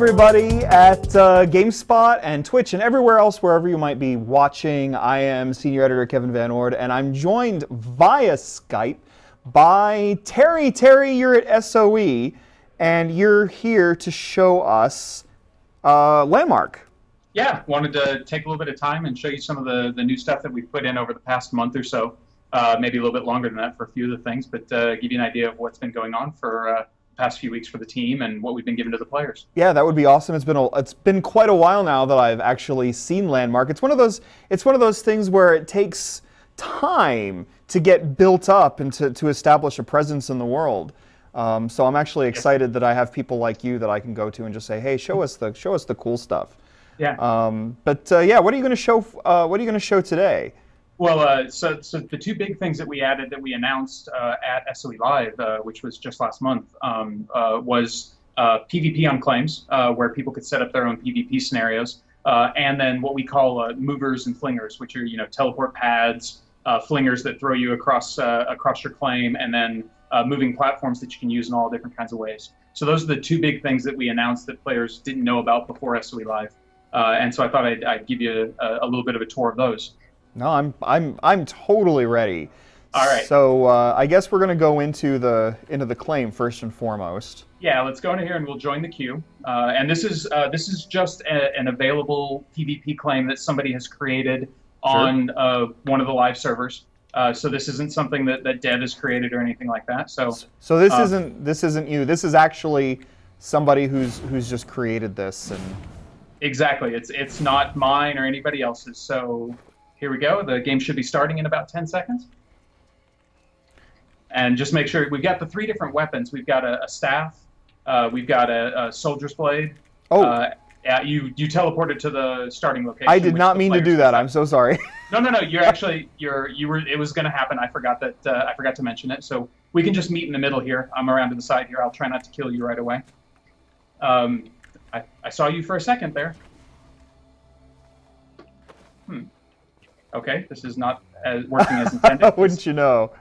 everybody at GameSpot and Twitch and everywhere else, wherever you might be watching. I am Senior Editor Kevin VanOrd, and I'm joined via Skype by Terry. Terry, you're at SOE, and you're here to show us Landmark. Yeah, wanted to take a little bit of time and show you some of the new stuff that we've put in over the past month or so. Maybe a little bit longer than that for a few of the things, but give you an idea of what's been going on for past few weeks for the team and what we've been giving to the players. Yeah, that would be awesome. It's been quite a while now that I've actually seen Landmark. It's one of those things where it takes time to get built up and to establish a presence in the world. So I'm actually excited that I have people like you that I can go to and just say, hey, show us the cool stuff. Yeah. Yeah, what are you going to show? What are you going to show today? Well, so the two big things that we added that we announced at SOE Live, which was just last month, was PvP on claims, where people could set up their own PvP scenarios, and then what we call movers and flingers, which are teleport pads, flingers that throw you across your claim, and then moving platforms that you can use in all different kinds of ways. So those are the two big things that we announced that players didn't know about before SOE Live, and so I thought I'd give you a little bit of a tour of those. No, I'm totally ready. All right. So I guess we're going to go into the claim first and foremost. Yeah, let's go in here and we'll join the queue. And this is just an available PvP claim that somebody has created on one of the live servers. So this isn't something that Dev has created or anything like that. So this isn't you. This is actually somebody who's just created this. And exactly, it's not mine or anybody else's. So here we go. The game should be starting in about 10 seconds. And just make sure, we've got the three different weapons. We've got a staff, we've got a soldier's blade. Oh. You teleported to the starting location. I did not mean to do that. I'm so sorry. No. You're actually, it was going to happen. I forgot to mention it. So we can just meet in the middle here. I'm around to the side here. I'll try not to kill you right away. I saw you for a second there. Okay, this is not working as intended. Wouldn't you know?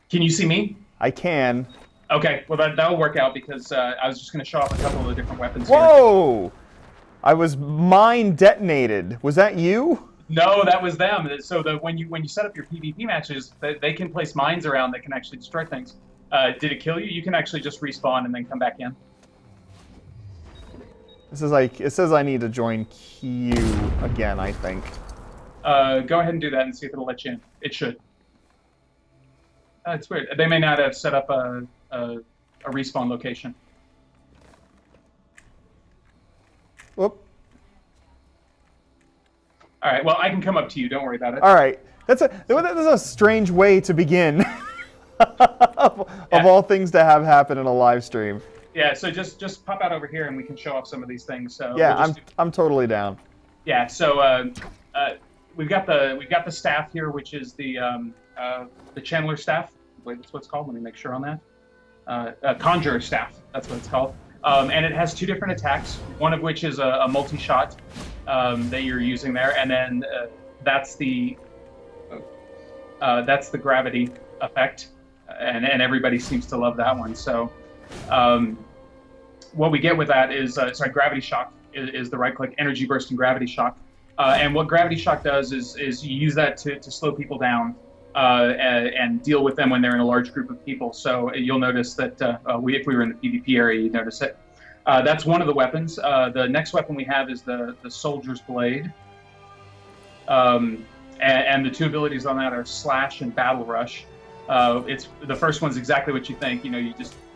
Can you see me? I can. Okay, well that'll work out because I was just going to show off a couple of the different weapons Whoa! Here. I was mine detonated. Was that you? No, that was them. So when you set up your PvP matches, they can place mines around that can actually destroy things. Did it kill you? You can actually just respawn and then come back in. This is like, it says I need to join queue again, I think. Go ahead and do that and see if it'll let you in. It should. It's weird. They may not have set up a respawn location. Whoop. All right. Well, I can come up to you. Don't worry about it. All right. That's a strange way to begin. of all things to have happen in a live stream. Yeah. So just pop out over here and we can show off some of these things. So yeah, I'm totally down. Yeah. So we've got the staff here, which is the Channeler staff. Wait, that's what it's called. Let me make sure on that. Conjurer staff. That's what it's called. And it has two different attacks. One of which is a multi-shot that you're using there, and then that's the gravity effect, and everybody seems to love that one. So what we get with that is gravity shock is the right-click energy burst and gravity shock. And what gravity shock does is you use that to slow people down and deal with them when they're in a large group of people. So you'll notice that if we were in the PvP area, you'd notice it. That's one of the weapons. The next weapon we have is the soldier's blade. And the two abilities on that are slash and battle rush. The first one's exactly what you think.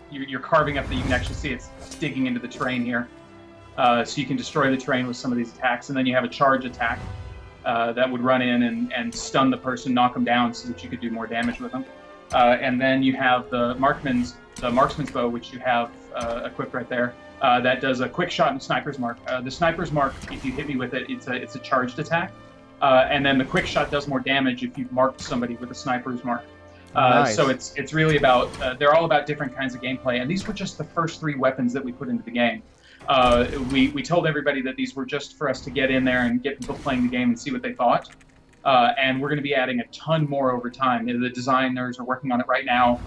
You're carving up you can actually see it's digging into the terrain here. So you can destroy the terrain with some of these attacks, and then you have a charge attack that would run in and stun the person, knock them down, so that you could do more damage with them. And then you have the marksman's bow, which you have equipped right there. That does a quick shot and sniper's mark. The sniper's mark, if you hit me with it, it's a charged attack, and then the quick shot does more damage if you've marked somebody with a sniper's mark. Nice. So it's really about they're all about different kinds of gameplay, and these were just the first three weapons that we put into the game. We told everybody that these were just for us to get in there and get people playing the game and see what they thought. And we're going to be adding a ton more over time. The designers are working on it right now,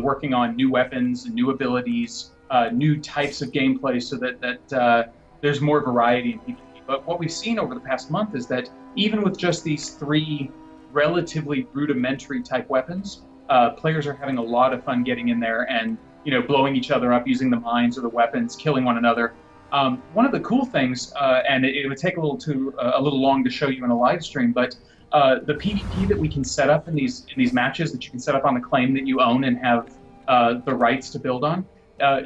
working on new weapons and new abilities, new types of gameplay so that there's more variety in PvP. But what we've seen over the past month is that even with just these 3 relatively rudimentary type weapons, players are having a lot of fun getting in there and blowing each other up using the mines or the weapons, killing one another. One of the cool things, and it would take a little long to show you in a live stream, but the PvP that we can set up in these matches that you can set up on the claim that you own and have the rights to build on,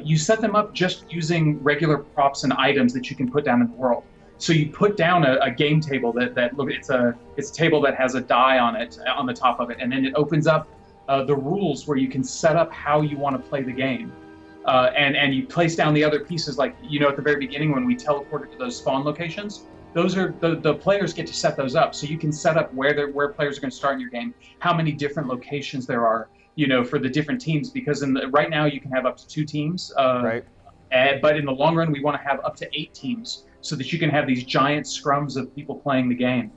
you set them up just using regular props and items that you can put down in the world. So you put down a game table it's a table that has a die on it on the top of it, and then it opens up the rules where you can set up how you want to play the game. And you place down the other pieces, like at the very beginning when we teleported to those spawn locations. Those are the players get to set those up, so you can set up where players are going to start in your game, how many different locations there are, for the different teams. Because right now you can have up to 2 teams, right. But in the long run we want to have up to 8 teams, so that you can have these giant scrums of people playing the game.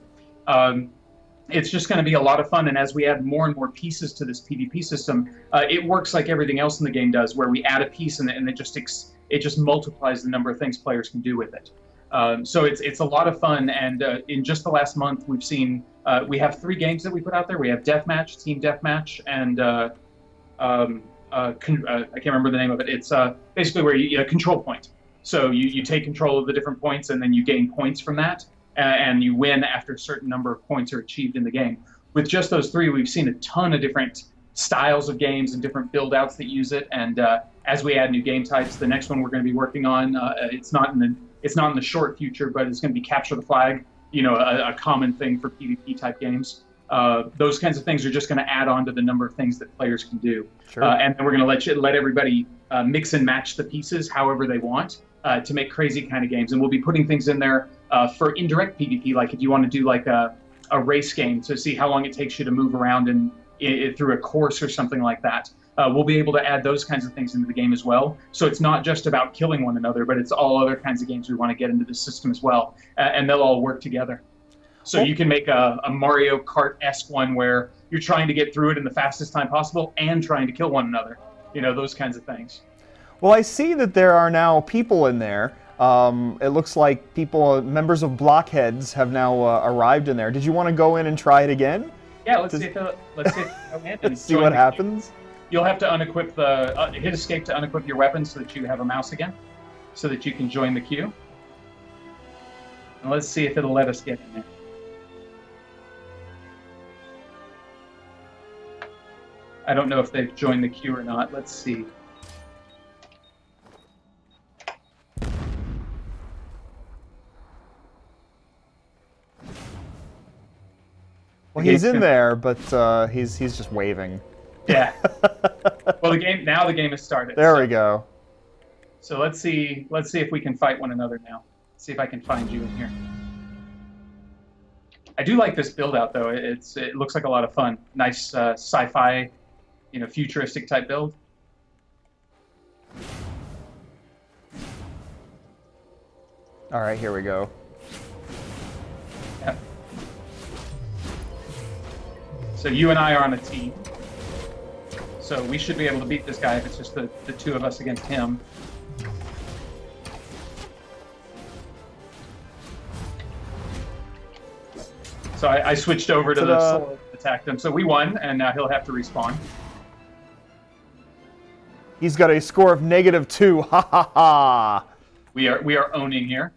It's just going to be a lot of fun, and as we add more and more pieces to this PvP system, it works like everything else in the game does, where we add a piece and it just multiplies the number of things players can do with it. So it's a lot of fun, and in just the last month we've seen we have 3 games that we put out there. We have Deathmatch, Team Deathmatch, and I can't remember the name of it. It's basically where you control point. So you take control of the different points, and then you gain points from that, and you win after a certain number of points are achieved in the game. With just those 3, we've seen a ton of different styles of games and different build-outs that use it. And as we add new game types, the next one we're going to be working on, it's not in the short future, but it's going to be Capture the Flag, a common thing for PvP type games. Those kinds of things are just going to add on to the number of things that players can do. Sure. And then we're going to let everybody mix and match the pieces however they want to make crazy kind of games. And we'll be putting things in there for indirect PvP, like if you want to do like a race game to see how long it takes you to move around through a course or something like that. We'll be able to add those kinds of things into the game as well. So it's not just about killing one another, but it's all other kinds of games we want to get into the system as well. And they'll all work together. So you can make a Mario Kart-esque one where you're trying to get through it in the fastest time possible and trying to kill one another. Those kinds of things. Well, I see that there are now people in there. It looks like members of Blockheads have now arrived in there. Did you want to go in and try it again? Yeah, let's see if go in and see what happens. You'll have to unequip hit escape to unequip your weapon so that you have a mouse again, so that you can join the queue. And let's see if it'll let us get in there. I don't know if they've joined the queue or not. Let's see. Well, he's in there, but he's just waving. Yeah. Well, the game has started. There we go. So let's see if we can fight one another now. See if I can find you in here. I do like this build out though. It looks like a lot of fun. Nice sci-fi, futuristic type build. All right, here we go. Yeah. So you and I are on a team. So we should be able to beat this guy if it's just the 2 of us against him. So I switched over to the sword, attacked him. So we won, and now he'll have to respawn. He's got a score of -2. Ha ha ha! We are owning here.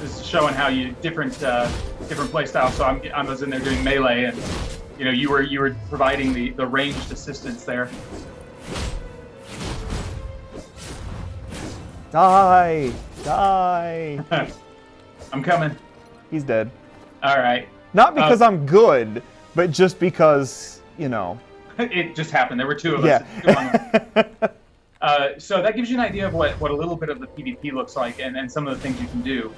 This is showing how you different play styles. So I was in there doing melee, and you were providing the ranged assistance there. Die! Die! I'm coming. He's dead. All right. Not because I'm good, but just because, It just happened. There were 2 of us. Yeah. So that gives you an idea of what a little bit of the PvP looks like and some of the things you can do.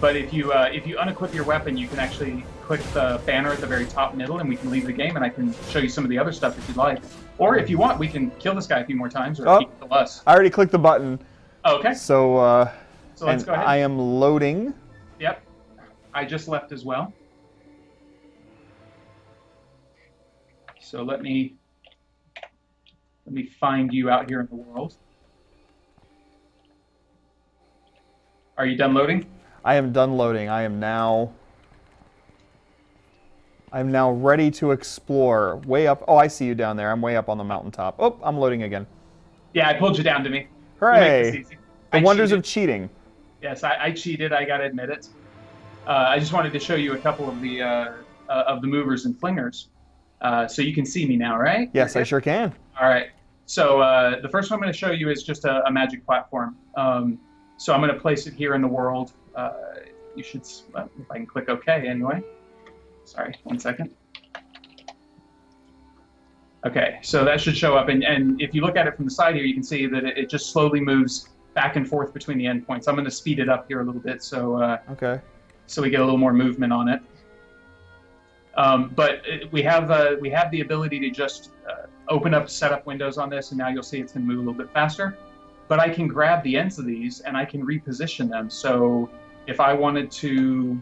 But if you unequip your weapon, you can actually click the banner at the very top middle, and we can leave the game, and I can show you some of the other stuff if you'd like. Or if you want, we can kill this guy a few more times, or keep it to us. I already clicked the button. Oh, okay. So, so let's go ahead. I am loading. Yep. I just left as well. So let me find you out here in the world. Are you done loading? I am done loading. I am now ready to explore. Way up. Oh, I see you down there. I'm way up on the mountaintop. Oh, I'm loading again. Yeah, I pulled you down to me. Hooray! The wonders of cheating. Yes, I cheated. I gotta admit it. I just wanted to show you a couple of the movers and flingers, so you can see me now, right? Yes, I sure can. All right. So the first one I'm going to show you is just a magic platform. So I'm going to place it here in the world. You should, well, if I can click OK anyway. Sorry, 1 second. Okay, so that should show up. And if you look at it from the side here, you can see that it just slowly moves back and forth between the endpoints. I'm going to speed it up here a little bit so so we get a little more movement on it. But we have the ability to just open up setup windows on this, and now you'll see it's going to move a little bit faster. But I can grab the ends of these and I can reposition them. So if I wanted to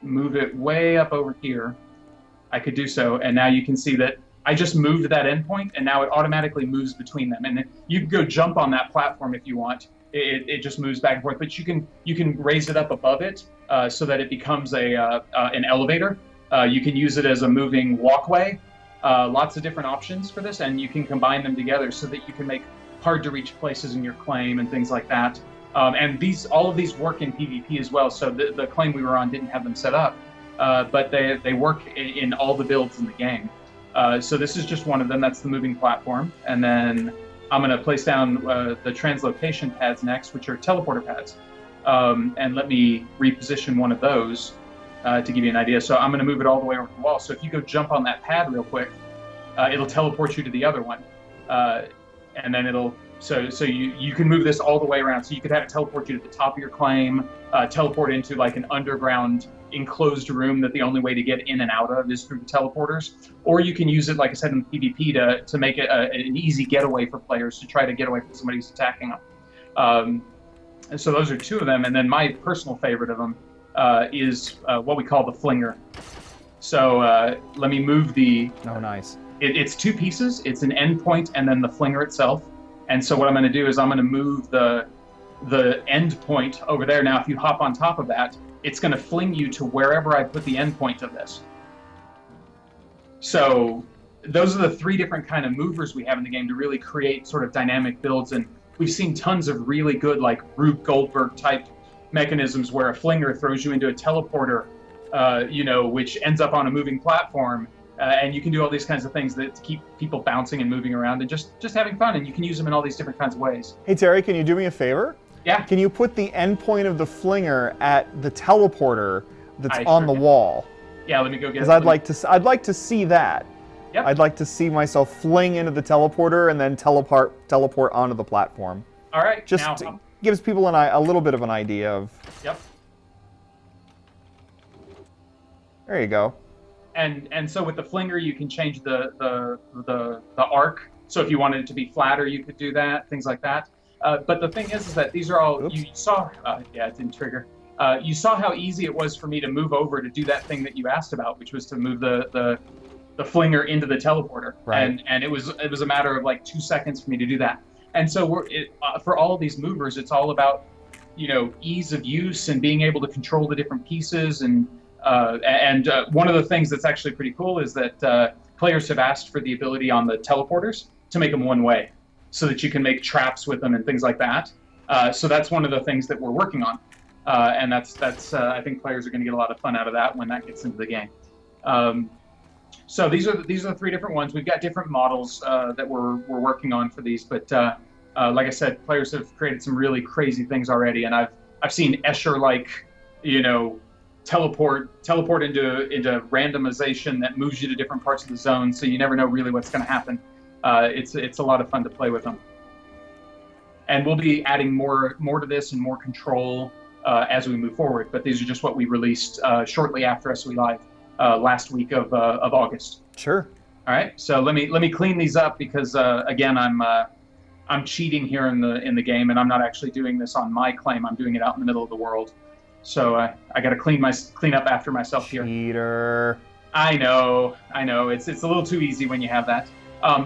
move it way up over here, I could do so. And now you can see that I just moved that endpoint, and now it automatically moves between them. And you can go jump on that platform if you want. It just moves back and forth. But you can raise it up above it so that it becomes an elevator. You can use it as a moving walkway. Lots of different options for this, and you can combine them together so that you can make hard-to-reach places in your claim and things like that. And all of these work in PvP as well. So the claim we were on didn't have them set up, but they work in all the builds in the game. So this is just one of them. That's the moving platform. And then I'm going to place down the translocation pads next, which are teleporter pads. And let me reposition one of those to give you an idea. So I'm going to move it all the way over the wall. So if you go jump on that pad real quick, it'll teleport you to the other one. And then so you can move this all the way around. So you could have it teleport you to the top of your claim, teleport into like an underground enclosed room that the only way to get in and out of is through the teleporters. Or you can use it, like I said, in PvP to make it an easy getaway for players to try to get away from somebody who's attacking them. And so those are two of them. And then my personal favorite of them is what we call the flinger. So let me move the... Oh, nice. It's two pieces. It's an endpoint and then the flinger itself. And so what I'm going to do is I'm going to move the endpoint over there. Now, if you hop on top of that, it's going to fling you to wherever I put the endpoint of this. So those are the three different kind of movers we have in the game to really create sort of dynamic builds. And we've seen tons of really good, like Rube Goldberg type mechanisms where a flinger throws you into a teleporter, which ends up on a moving platform. And you can do all these kinds of things to keep people bouncing and moving around and just having fun. And you can use them in all these different kinds of ways. Hey, Terry, can you do me a favor? Yeah. Can you put the endpoint of the flinger at the teleporter that's on the wall? Yeah, let me go get it. Because I'd like to see that. Yep. I'd like to see myself fling into the teleporter and then teleport onto the platform. All right. Just gives people a little bit of an idea of... Yep. There you go. And so with the flinger, you can change the arc. So if you wanted it to be flatter, you could do that, things like that. But the thing is that these are all... Oops. You saw... yeah, it didn't trigger. You saw how easy it was for me to move over to do that thing that you asked about, which was to move the flinger into the teleporter. Right. And it was a matter of like 2 seconds for me to do that. And so for all of these movers, it's all about, ease of use and being able to control the different pieces. And one of the things that's actually pretty cool is that players have asked for the ability on the teleporters to make them one way, so that you can make traps with them and things like that. So that's one of the things that we're working on, and that's I think players are going to get a lot of fun out of that when that gets into the game. So these are the three different ones. We've got different models that we're working on for these, but like I said, players have created some really crazy things already, and I've seen Escher-like, teleport into randomization that moves you to different parts of the zone, so you never know really what's going to happen. It's a lot of fun to play with them, and we'll be adding more to this and more control as we move forward. But these are just what we released shortly after SOE Live. last week of August. Sure. All right, so let me clean these up because again I'm cheating here in the game, and I'm not actually doing this on my claim. I'm doing it out in the middle of the world. So I got to clean up after myself here. Cheater. I know. It's a little too easy when you have that.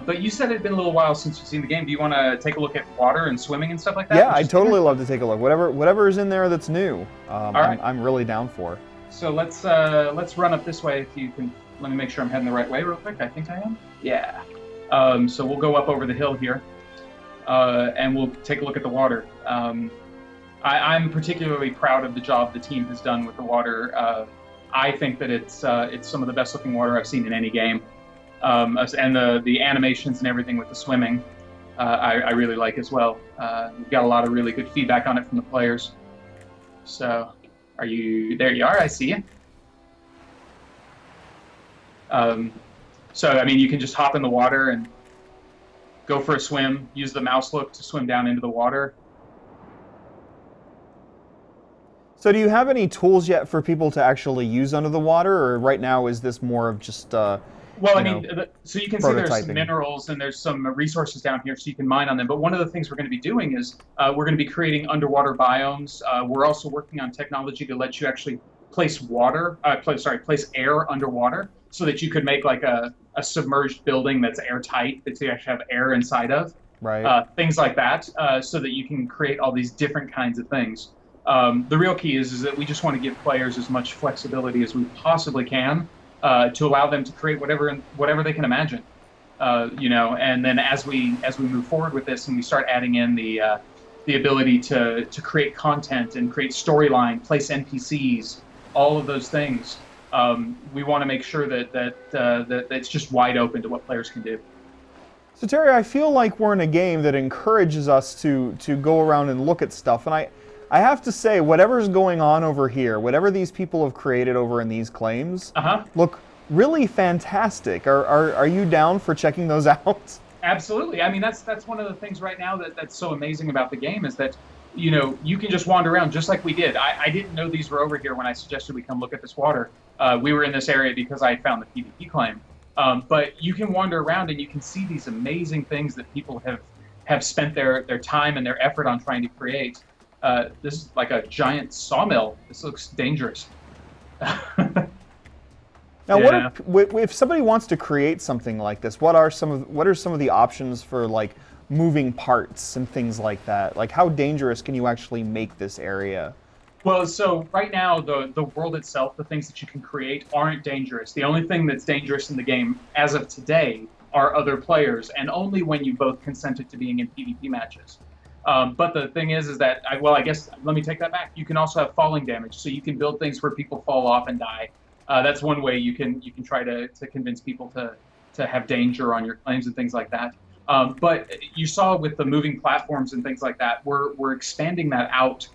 But you said it had been a little while since you've seen the game. Do you want to take a look at water and swimming and stuff like that? Yeah, I'd totally love to take a look. Whatever is in there that's new, All right. I'm really down for. So let's run up this way. If you can, let me make sure I'm heading the right way real quick. I think I am. Yeah. So we'll go up over the hill here, and we'll take a look at the water. I'm particularly proud of the job the team has done with the water. I think that it's some of the best looking water I've seen in any game. And the animations and everything with the swimming, I really like as well. We've got a lot of really good feedback on it from the players. So, there you are, I see you. So, I mean, you can just hop in the water and go for a swim, use the mouse look to swim down into the water. So do you have any tools yet for people to actually use under the water, or right now is this more of just well, I mean, so you can see there's some minerals and there's some resources down here, so you can mine on them. But one of the things we're going to be doing is we're going to be creating underwater biomes. We're also working on technology to let you actually place air underwater, so that you could make like a submerged building that's airtight, that you actually have air inside of. Right. Things like that, so that you can create all these different kinds of things. The real key is that we just want to give players as much flexibility as we possibly can to allow them to create whatever they can imagine. And then as we move forward with this and we start adding in the ability to create content and create storyline, place NPCs, all of those things, we want to make sure that it's just wide open to what players can do. So Terry, I feel like we're in a game that encourages us to go around and look at stuff, and I have to say, whatever's going on over here, whatever these people have created over in these claims, look really fantastic. Are you down for checking those out? Absolutely. I mean, that's one of the things right now that's so amazing about the game is that, you can just wander around just like we did. I didn't know these were over here when I suggested we come look at this water. We were in this area because I found the PvP claim. But you can wander around and you can see these amazing things that people have spent their time and their effort on trying to create. This is like a giant sawmill. This looks dangerous. Now, yeah. If somebody wants to create something like this? What are some of the options for like moving parts and things like that? Like, how dangerous can you actually make this area? Well, so right now, the world itself, the things that you can create aren't dangerous. The only thing that's dangerous in the game, as of today, are other players, and only when you both consented to being in PvP matches. But the thing is that, I guess, let me take that back. You can also have falling damage, so you can build things where people fall off and die. That's one way you can try to convince people to have danger on your claims and things like that. But you saw with the moving platforms and things like that, we're expanding that out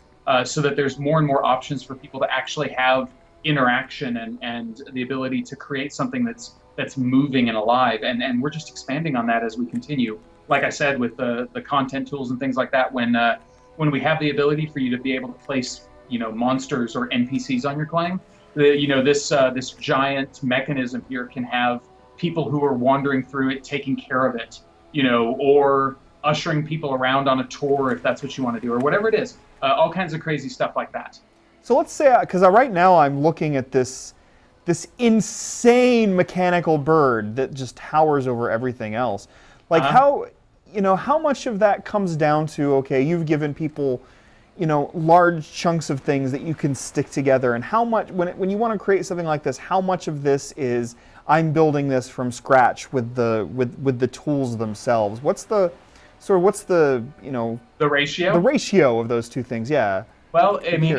so that there's more and more options for people to actually have interaction and the ability to create something that's moving and alive. And we're just expanding on that as we continue. Like I said, with the content tools and things like that, when we have the ability for you to be able to place, monsters or NPCs on your claim, this giant mechanism here can have people who are wandering through it, taking care of it, or ushering people around on a tour if that's what you want to do, or whatever it is. All kinds of crazy stuff like that. So let's say, because right now I'm looking at this insane mechanical bird that just towers over everything else. Like how much of that comes down to, okay, you've given people, large chunks of things that you can stick together, and how much, when you want to create something like this, how much of this is I'm building this from scratch with the tools themselves? What's the the ratio? The ratio of those two things, yeah. Well, I mean,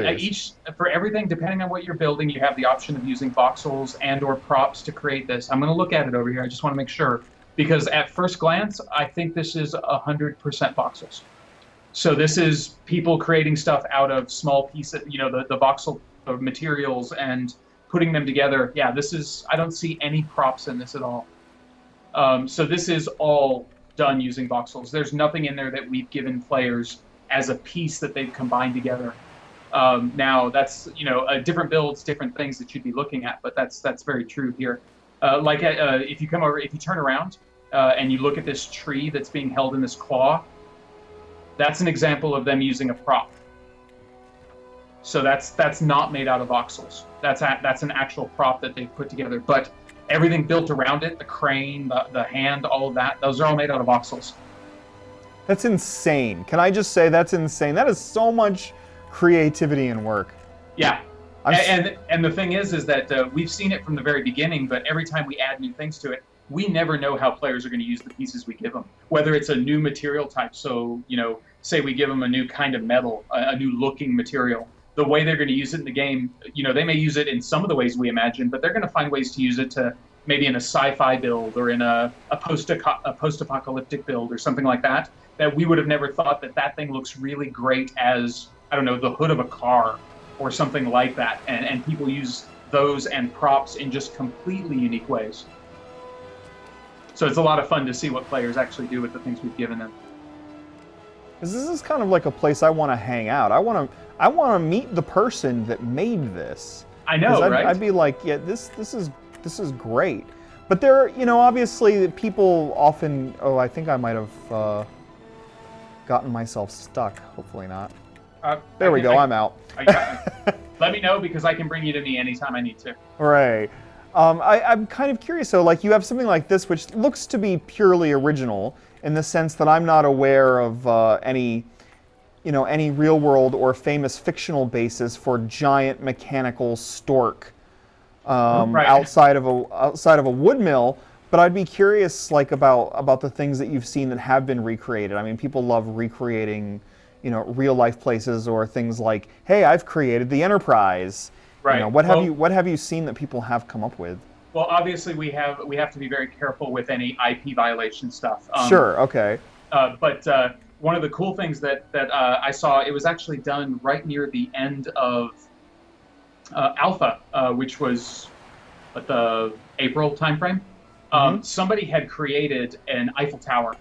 for everything, depending on what you're building, you have the option of using voxels and/or props to create this. I'm going to look at it over here. I just want to make sure, because at first glance, I think this is 100% voxels. So this is people creating stuff out of small pieces, the voxel materials and putting them together. Yeah, I don't see any props in this at all. So this is all done using voxels. There's nothing in there that we've given players as a piece that they've combined together. Now that's different builds, different things that you'd be looking at, but that's very true here. If you turn around and you look at this tree that's being held in this claw, that's an example of them using a prop. So that's not made out of voxels. That's an actual prop that they've put together. But everything built around it, the crane, the hand, all of that, those are all made out of voxels. That's insane. Can I just say that's insane? That is so much creativity and work. Yeah. And the thing is that we've seen it from the very beginning, but every time we add new things to it, we never know how players are going to use the pieces we give them. Whether it's a new material type, so, say we give them a new kind of metal, a new looking material, the way they're going to use it in the game, they may use it in some of the ways we imagine, but they're going to find ways to use it to maybe in a sci-fi build or in a post-apocalyptic build or something like that, that we would have never thought that thing looks really great as, I don't know, the hood of a car or something like that. And people use those and props in just completely unique ways. So it's a lot of fun to see what players actually do with the things we've given them. This is kind of like a place I want to hang out. I want to meet the person that made this. I know, right? I'd be like, yeah, this is great. But there, obviously people often. Oh, I think I might have gotten myself stuck. Hopefully not. There we go. I'm out. Let me know because I can bring you to me anytime I need to. Right. I'm kind of curious. So, like, you have something like this, which looks to be purely original in the sense that I'm not aware of any real world or famous fictional basis for giant mechanical stork outside of a wood mill. But I'd be curious, like, about the things that you've seen that have been recreated. I mean, people love recreating, real life places or things like, hey, I've created the Enterprise. Right. What have you seen that people have come up with? Well, obviously we have to be very careful with any IP violation stuff. Sure. Okay. But one of the cool things that I saw, it was actually done right near the end of Alpha, which was at the April timeframe. Somebody had created an Eiffel Tower,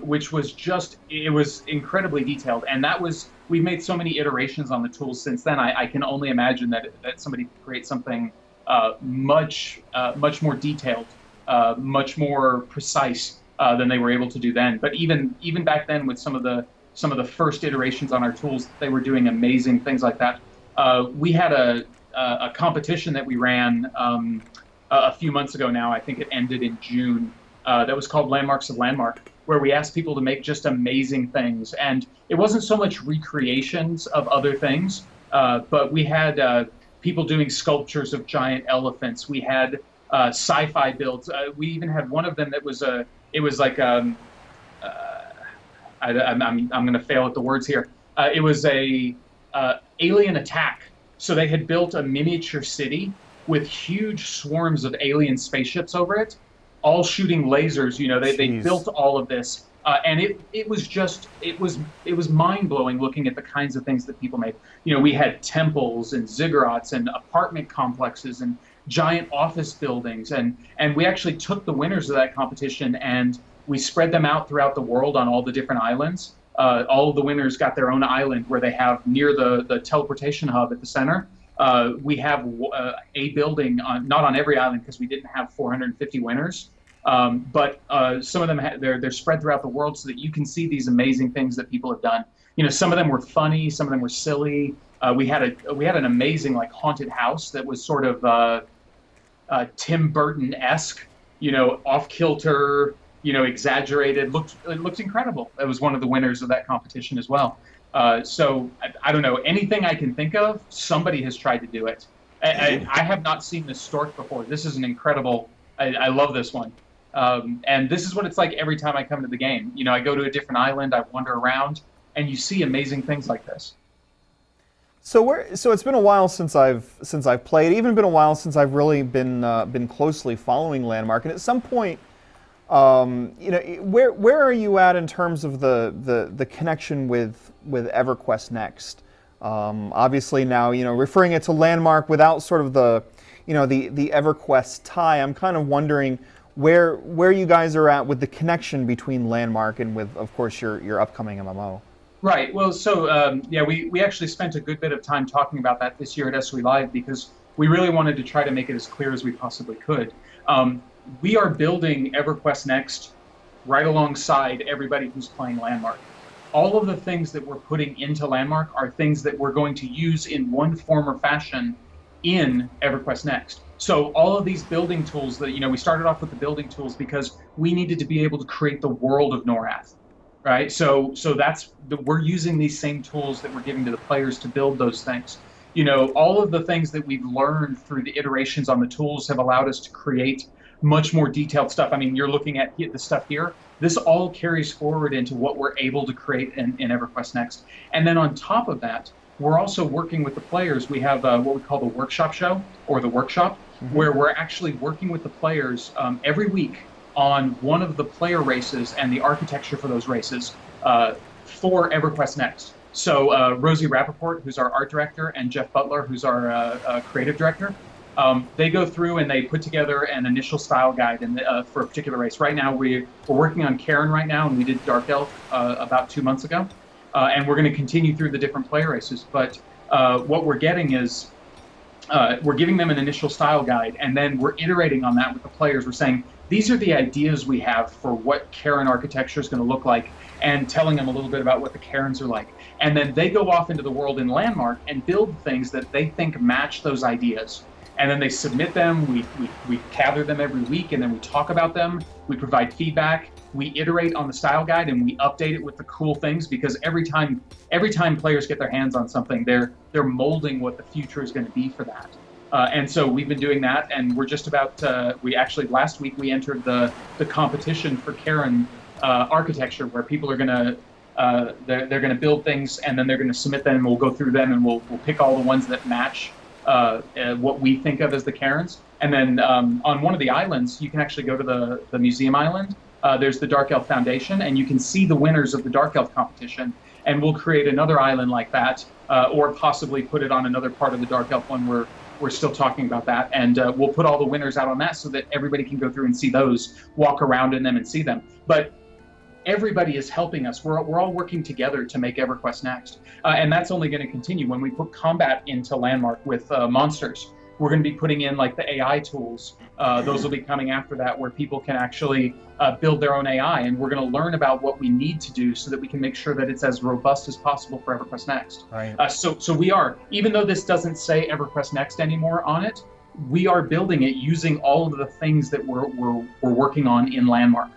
which was it was incredibly detailed, and we've made so many iterations on the tools since then. I can only imagine that somebody creates something much more detailed, much more precise than they were able to do then. But even back then, with some of the first iterations on our tools, they were doing amazing things like that. We had a competition that we ran a few months ago now. I think it ended in June. That was called Landmarks of Landmark, where we asked people to make just amazing things. And it wasn't so much recreations of other things, but we had people doing sculptures of giant elephants. We had sci-fi builds. We even had one of them that was I'm going to fail at the words here. It was a alien attack. So they had built a miniature city with huge swarms of alien spaceships over it, all shooting lasers. They built all of this, and it was mind-blowing looking at the kinds of things that people made. We had temples and ziggurats and apartment complexes and giant office buildings, and we actually took the winners of that competition and we spread them out throughout the world on all the different islands. All of the winners got their own island where they have near the teleportation hub at the center. We have a building, not on every island because we didn't have 450 winners, but some of them they're spread throughout the world so that you can see these amazing things that people have done. Some of them were funny, some of them were silly. We had an amazing haunted house that was sort of Tim Burton-esque, off kilter, exaggerated. It looked incredible. It was one of the winners of that competition as well. So I don't know, anything I can think of, somebody has tried to do it. I have not seen this stork before. This is an incredible. I love this one. And this is what it's like every time I come to the game. I go to a different island, I wander around, and you see amazing things like this. So it's been a while since I've played. Even been a while since I've really been closely following Landmark. And at some point, where are you at in terms of the connection with EverQuest Next? Obviously now, referring it to Landmark without sort of the EverQuest tie, I'm kind of wondering where you guys are at with the connection between Landmark and with, of course, your upcoming MMO. Right. Well, so yeah, we actually spent a good bit of time talking about that this year at SOE Live because we really wanted to try to make it as clear as we possibly could. Um, we are building EverQuest Next right alongside everybody who's playing Landmark. All of the things that we're putting into Landmark are things that we're going to use in one form or fashion in EverQuest Next. So all of these building tools that, we started off with the building tools because we needed to be able to create the world of Norath, right? So we're using these same tools that we're giving to the players to build those things. All of the things that we've learned through the iterations on the tools have allowed us to create much more detailed stuff. I mean, you're looking at the stuff here. This all carries forward into what we're able to create in EverQuest Next. And then on top of that, we're also working with the players. We have what we call the workshop show, or the workshop, where we're actually working with the players every week on one of the player races and the architecture for those races for EverQuest Next. So Rosie Rappaport, who's our art director, and Jeff Butler, who's our creative director, they go through and they put together an initial style guide for a particular race. Right now, we're working on Karen right now, and we did Dark Elf about 2 months ago. And we're going to continue through the different player races. But what we're getting is we're giving them an initial style guide, and then we're iterating on that with the players. We're saying, these are the ideas we have for what Karen architecture is going to look like, and telling them a little bit about what the Karens are like. And then they go off into the world in Landmark and build things that they think match those ideas. And then they submit them, we gather them every week, and then we talk about them, we provide feedback, we iterate on the style guide, and we update it with the cool things, because every time players get their hands on something, they're molding what the future is going to be for that. And so we've been doing that, and we're just about last week we entered the competition for Karen architecture, where people are going to they're going to build things, and then they're going to submit them, and we'll go through them, and we'll pick all the ones that match what we think of as the Karens. And then on one of the islands, you can actually go to the museum island. There's the Dark Elf Foundation, and you can see the winners of the Dark Elf competition. And we'll create another island like that, or possibly put it on another part of the Dark Elf one. We're still talking about that. And we'll put all the winners out on that so that everybody can go through and see those, walk around in them and see them. But everybody is helping us. We're all working together to make EverQuest Next. And that's only going to continue. When we put combat into Landmark with monsters, we're going to be putting in like the AI tools. Those will be coming after that, where people can actually build their own AI. And we're going to learn about what we need to do so that we can make sure that it's as robust as possible for EverQuest Next. Right. So we are, even though this doesn't say EverQuest Next anymore on it, we are building it using all of the things that we're working on in Landmark.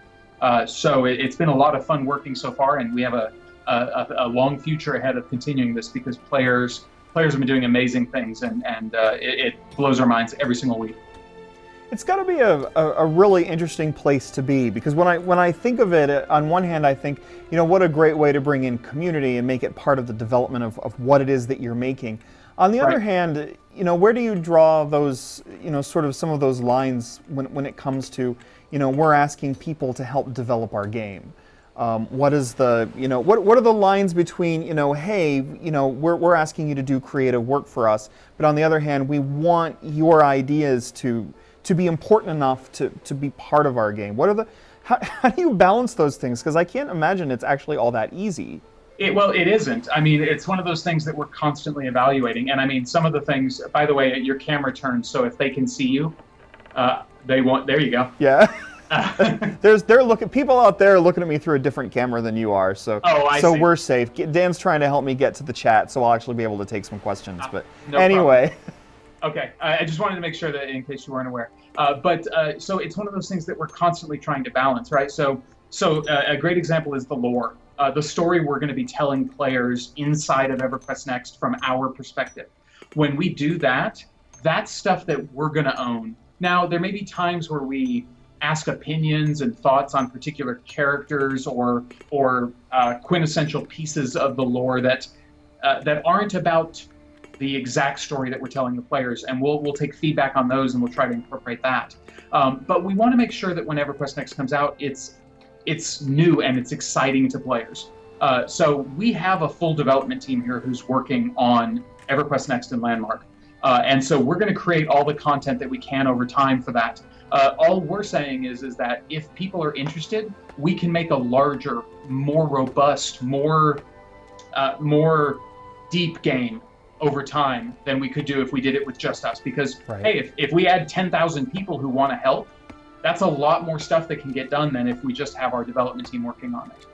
So it's been a lot of fun working so far, and we have a long future ahead of continuing this, because players have been doing amazing things, and it blows our minds every single week. It's got to be a really interesting place to be, because when I think of it, on one hand, I think, what a great way to bring in community and make it part of the development of what it is that you're making. On the other hand, where do you draw those, sort of some of those lines when it comes to, we're asking people to help develop our game? What is the, what are the lines between, hey, we're asking you to do creative work for us, but on the other hand, we want your ideas to be important enough to be part of our game? What are how do you balance those things? Because I can't imagine it's actually all that easy. Well, it isn't. I mean, it's one of those things that we're constantly evaluating. And I mean, some of the things, by the way, your camera turns, so if they can see you, there you go. Yeah. People out there looking at me through a different camera than you are, so see. We're safe. Dan's trying to help me get to the chat, so I'll actually be able to take some questions. But no anyway. Problem. Okay, I just wanted to make sure that, in case you weren't aware. So it's one of those things that we're constantly trying to balance, right? So a great example is the lore. The story we're going to be telling players inside of EverQuest Next from our perspective. When we do that, that's stuff that we're going to own. Now, there may be times where we ask opinions and thoughts on particular characters or quintessential pieces of the lore that aren't about the exact story that we're telling the players, and we'll take feedback on those, and we'll try to incorporate that. But we want to make sure that when EverQuest Next comes out, it's new and it's exciting to players. So we have a full development team here who's working on EverQuest Next and Landmark. And so we're going to create all the content that we can over time for that. All we're saying is that if people are interested, we can make a larger, more robust, more more deep game over time than we could do if we did it with just us. Because, hey, if we add 10,000 people who want to help, that's a lot more stuff that can get done than if we just have our development team working on it.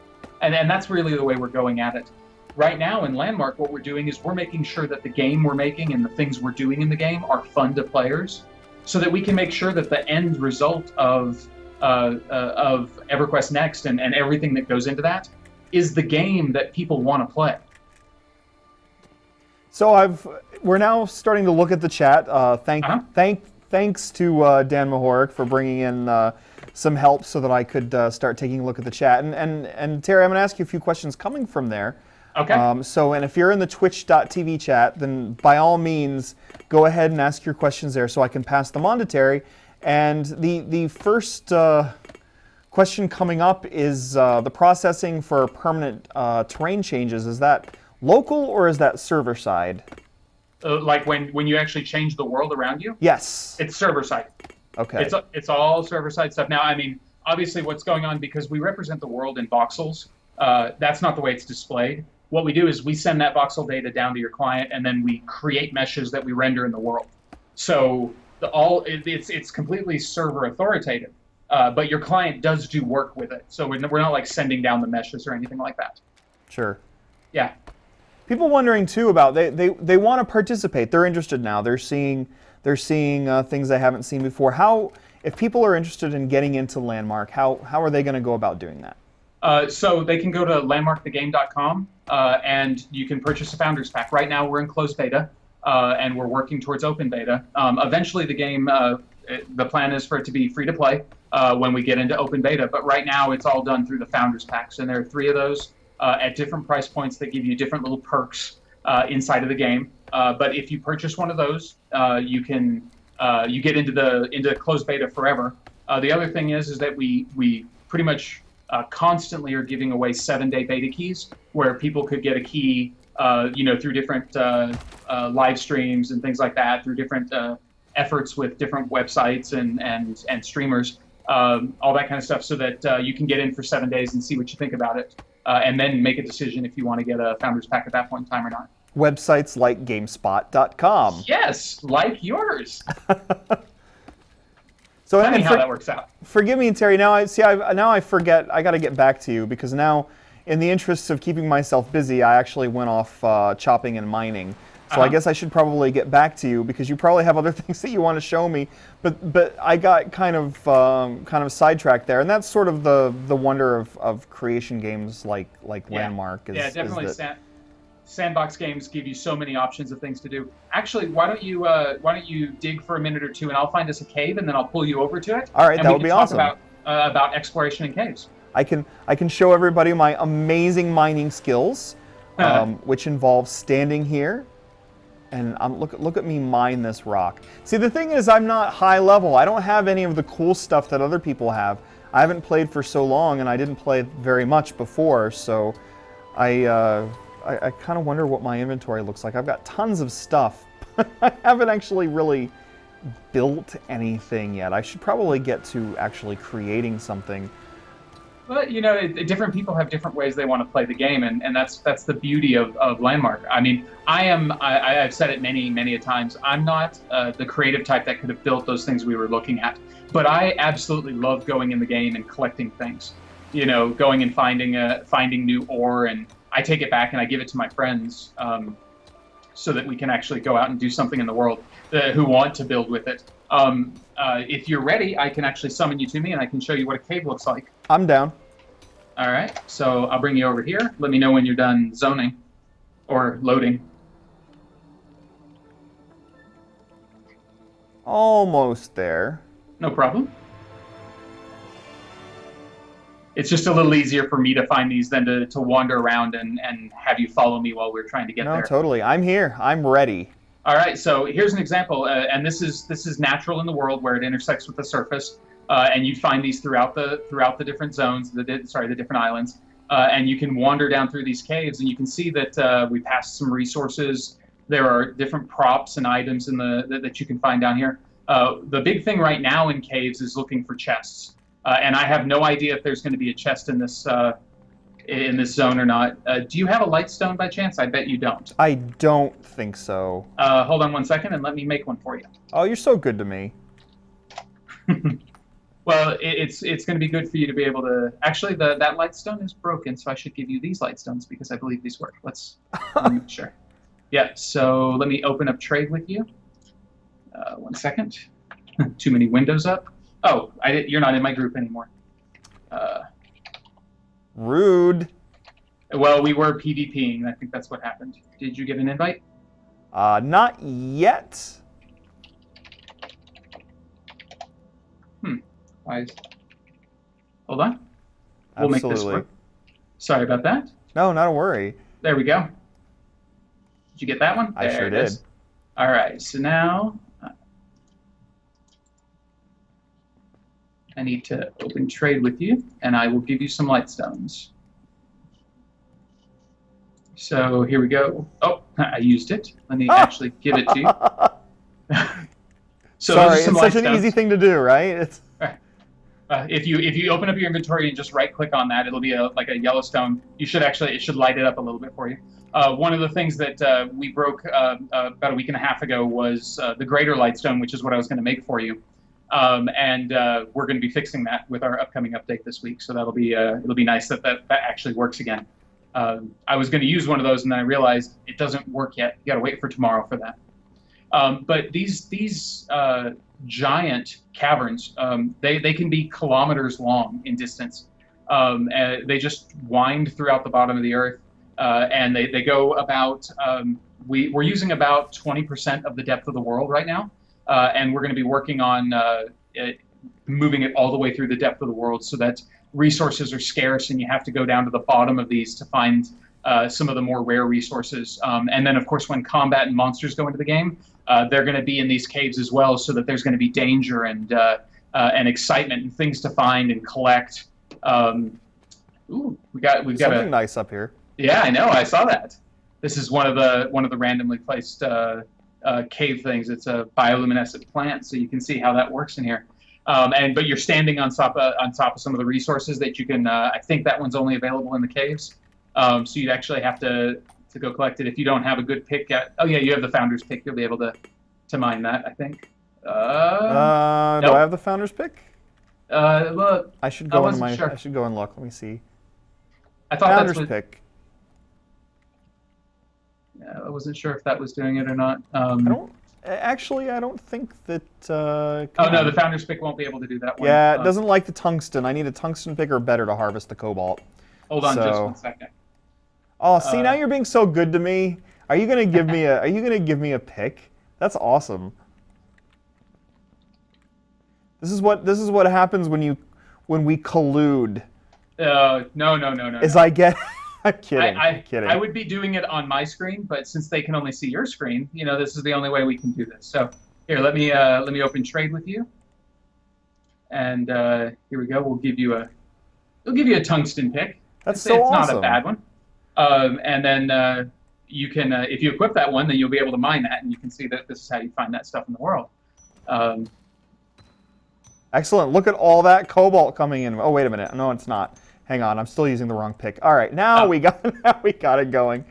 And that's really the way we're going at it. Right now in Landmark, what we're doing is we're making sure that the game we're making and the things we're doing in the game are fun to players, so that we can make sure that the end result of EverQuest Next and everything that goes into that is the game that people want to play. So we're now starting to look at the chat. Thanks to Dan Mahoric for bringing in some help so that I could start taking a look at the chat. And Terry, I'm going to ask you a few questions coming from there. Okay. And if you're in the twitch.tv chat, then by all means, go ahead and ask your questions there so I can pass them on to Terry. And the first question coming up is the processing for permanent terrain changes. Is that local or is that server side? Like when you actually change the world around you? Yes. It's server side. Okay. It's all server side stuff. Now, I mean, obviously what's going on, because we represent the world in voxels, that's not the way it's displayed. What we do is we send that voxel data down to your client, and then we create meshes that we render in the world. So it's completely server authoritative, but your client does do work with it. So we're not like sending down the meshes or anything like that. Sure. Yeah. People wondering too about they want to participate. They're interested now. They're seeing things they haven't seen before. If people are interested in getting into Landmark, how are they going to go about doing that? So they can go to landmarkthegame.com and you can purchase a Founders Pack. Right now we're in closed beta and we're working towards open beta. Eventually the game, the plan is for it to be free to play when we get into open beta. But right now it's all done through the Founders Packs, and there are 3 of those at different price points that give you different little perks inside of the game. But if you purchase one of those, you get into closed beta forever. The other thing is that we pretty much constantly are giving away 7-day beta keys, where people could get a key, through different live streams and things like that, through different efforts with different websites and streamers, all that kind of stuff, so that you can get in for 7 days and see what you think about it, and then make a decision if you want to get a Founders Pack at that point in time or not. Websites like GameSpot.com. Yes, like yours. So funny how that works out. Forgive me, Terry. Now I forget. I got to get back to you, because now, in the interests of keeping myself busy, I actually went off chopping and mining. So I guess I should probably get back to you, because you probably have other things that you want to show me. But I got kind of sidetracked there, and that's sort of the wonder of creation games like Landmark. Yeah, definitely. Sandbox games give you so many options of things to do. Actually, why don't you dig for a minute or two, and I'll find us a cave, and then I'll pull you over to it. All right, that would be awesome. About exploration in caves. I can show everybody my amazing mining skills, which involves standing here, and look at me mine this rock. See, the thing is, I'm not high level. I don't have any of the cool stuff that other people have. I haven't played for so long, and I didn't play very much before, so I kind of wonder what my inventory looks like. I've got tons of stuff, but I haven't actually really built anything yet. I should probably get to actually creating something. But different people have different ways they want to play the game, and that's the beauty of Landmark. I mean, I've said it many a times. I'm not the creative type that could have built those things we were looking at, but I absolutely love going in the game and collecting things. Going and finding new ore, and I take it back and I give it to my friends, so that we can actually go out and do something in the world who want to build with it. If you're ready, I can actually summon you to me, and I can show you what a cave looks like. I'm down. All right, so I'll bring you over here. Let me know when you're done zoning or loading. Almost there. No problem. It's just a little easier for me to find these than to wander around and have you follow me while we're trying to get there. No, totally. I'm here. I'm ready. All right, so here's an example, and this is natural in the world where it intersects with the surface, and you find these throughout the different zones, the different islands, and you can wander down through these caves, and you can see that we passed some resources. There are different props and items that you can find down here. The big thing right now in caves is looking for chests. And I have no idea if there's going to be a chest in this in this zone or not. Do you have a light stone by chance? I bet you don't. I don't think so. Hold on 1 second and let me make one for you. Oh, you're so good to me. Well, it's going to be good for you to be able to... Actually, that light stone is broken, so I should give you these light stones because I believe these work. Let me make sure. Yeah, so let me open up trade with you. 1 second. Too many windows up. Oh, you're not in my group anymore. Rude. Well, we were PvPing. I think that's what happened. Did you get an invite? Not yet. Why is... Hold on. We'll make this work. Sorry about that. No, not a worry. There we go. Did you get that one? I sure did. All right, so now I need to open trade with you, and I will give you some light stones. So here we go. Oh, I used it. Let me actually give it to you. So sorry, it's such an easy thing to do, right? It's... If you open up your inventory and just right-click on that, it'll be like a yellow stone. It should light it up a little bit for you. One of the things that we broke about a week and a half ago was the greater light stone, which is what I was going to make for you. And we're going to be fixing that with our upcoming update this week. So that'll be it'll be nice that actually works again. I was going to use one of those, and then I realized it doesn't work yet. You got to wait for tomorrow for that. But these giant caverns, they can be kilometers long in distance. They just wind throughout the bottom of the earth, and they go about, we're using about 20% of the depth of the world right now, and we're going to be working on moving it all the way through the depth of the world so that resources are scarce and you have to go down to the bottom of these to find some of the more rare resources. And then, of course, when combat and monsters go into the game, they're going to be in these caves as well, so that there's going to be danger and excitement and things to find and collect. Ooh, we've got something nice up here. Yeah, I know. I saw that. This is one of the randomly placed cave things. It's a bioluminescent plant, so you can see how that works in here. But you're standing on top of some of the resources that you can. I think that one's only available in the caves. So you'd actually have to go collect it if you don't have a good pick at... Oh yeah, you have the founder's pick. You'll be able to mine that, I think. Do I have the founder's pick? Well, I should go I should go and look. Let me see. I thought founder's pick. Yeah, I wasn't sure if that was doing it or not. I don't think that... oh no, the founder's pick won't be able to do that one. Yeah, it doesn't like the tungsten. I need a tungsten pick or better to harvest the cobalt. Hold on just 1 second. Oh, see, now you're being so good to me. Are you gonna give me a? Are you gonna give me a pick? That's awesome. This is what happens when we collude. No. Is I get? I'm kidding. I'm kidding. I would be doing it on my screen, but since they can only see your screen, this is the only way we can do this. So here, let me open trade with you, and here we go. We'll give you a tungsten pick. That's so awesome. It's not a bad one. And then you can, if you equip that one, then you'll be able to mine that, and you can see that this is how you find that stuff in the world. Excellent. Look at all that cobalt coming in. Oh, wait a minute. No, it's not. Hang on. I'm still using the wrong pick. All right. Now we got it going.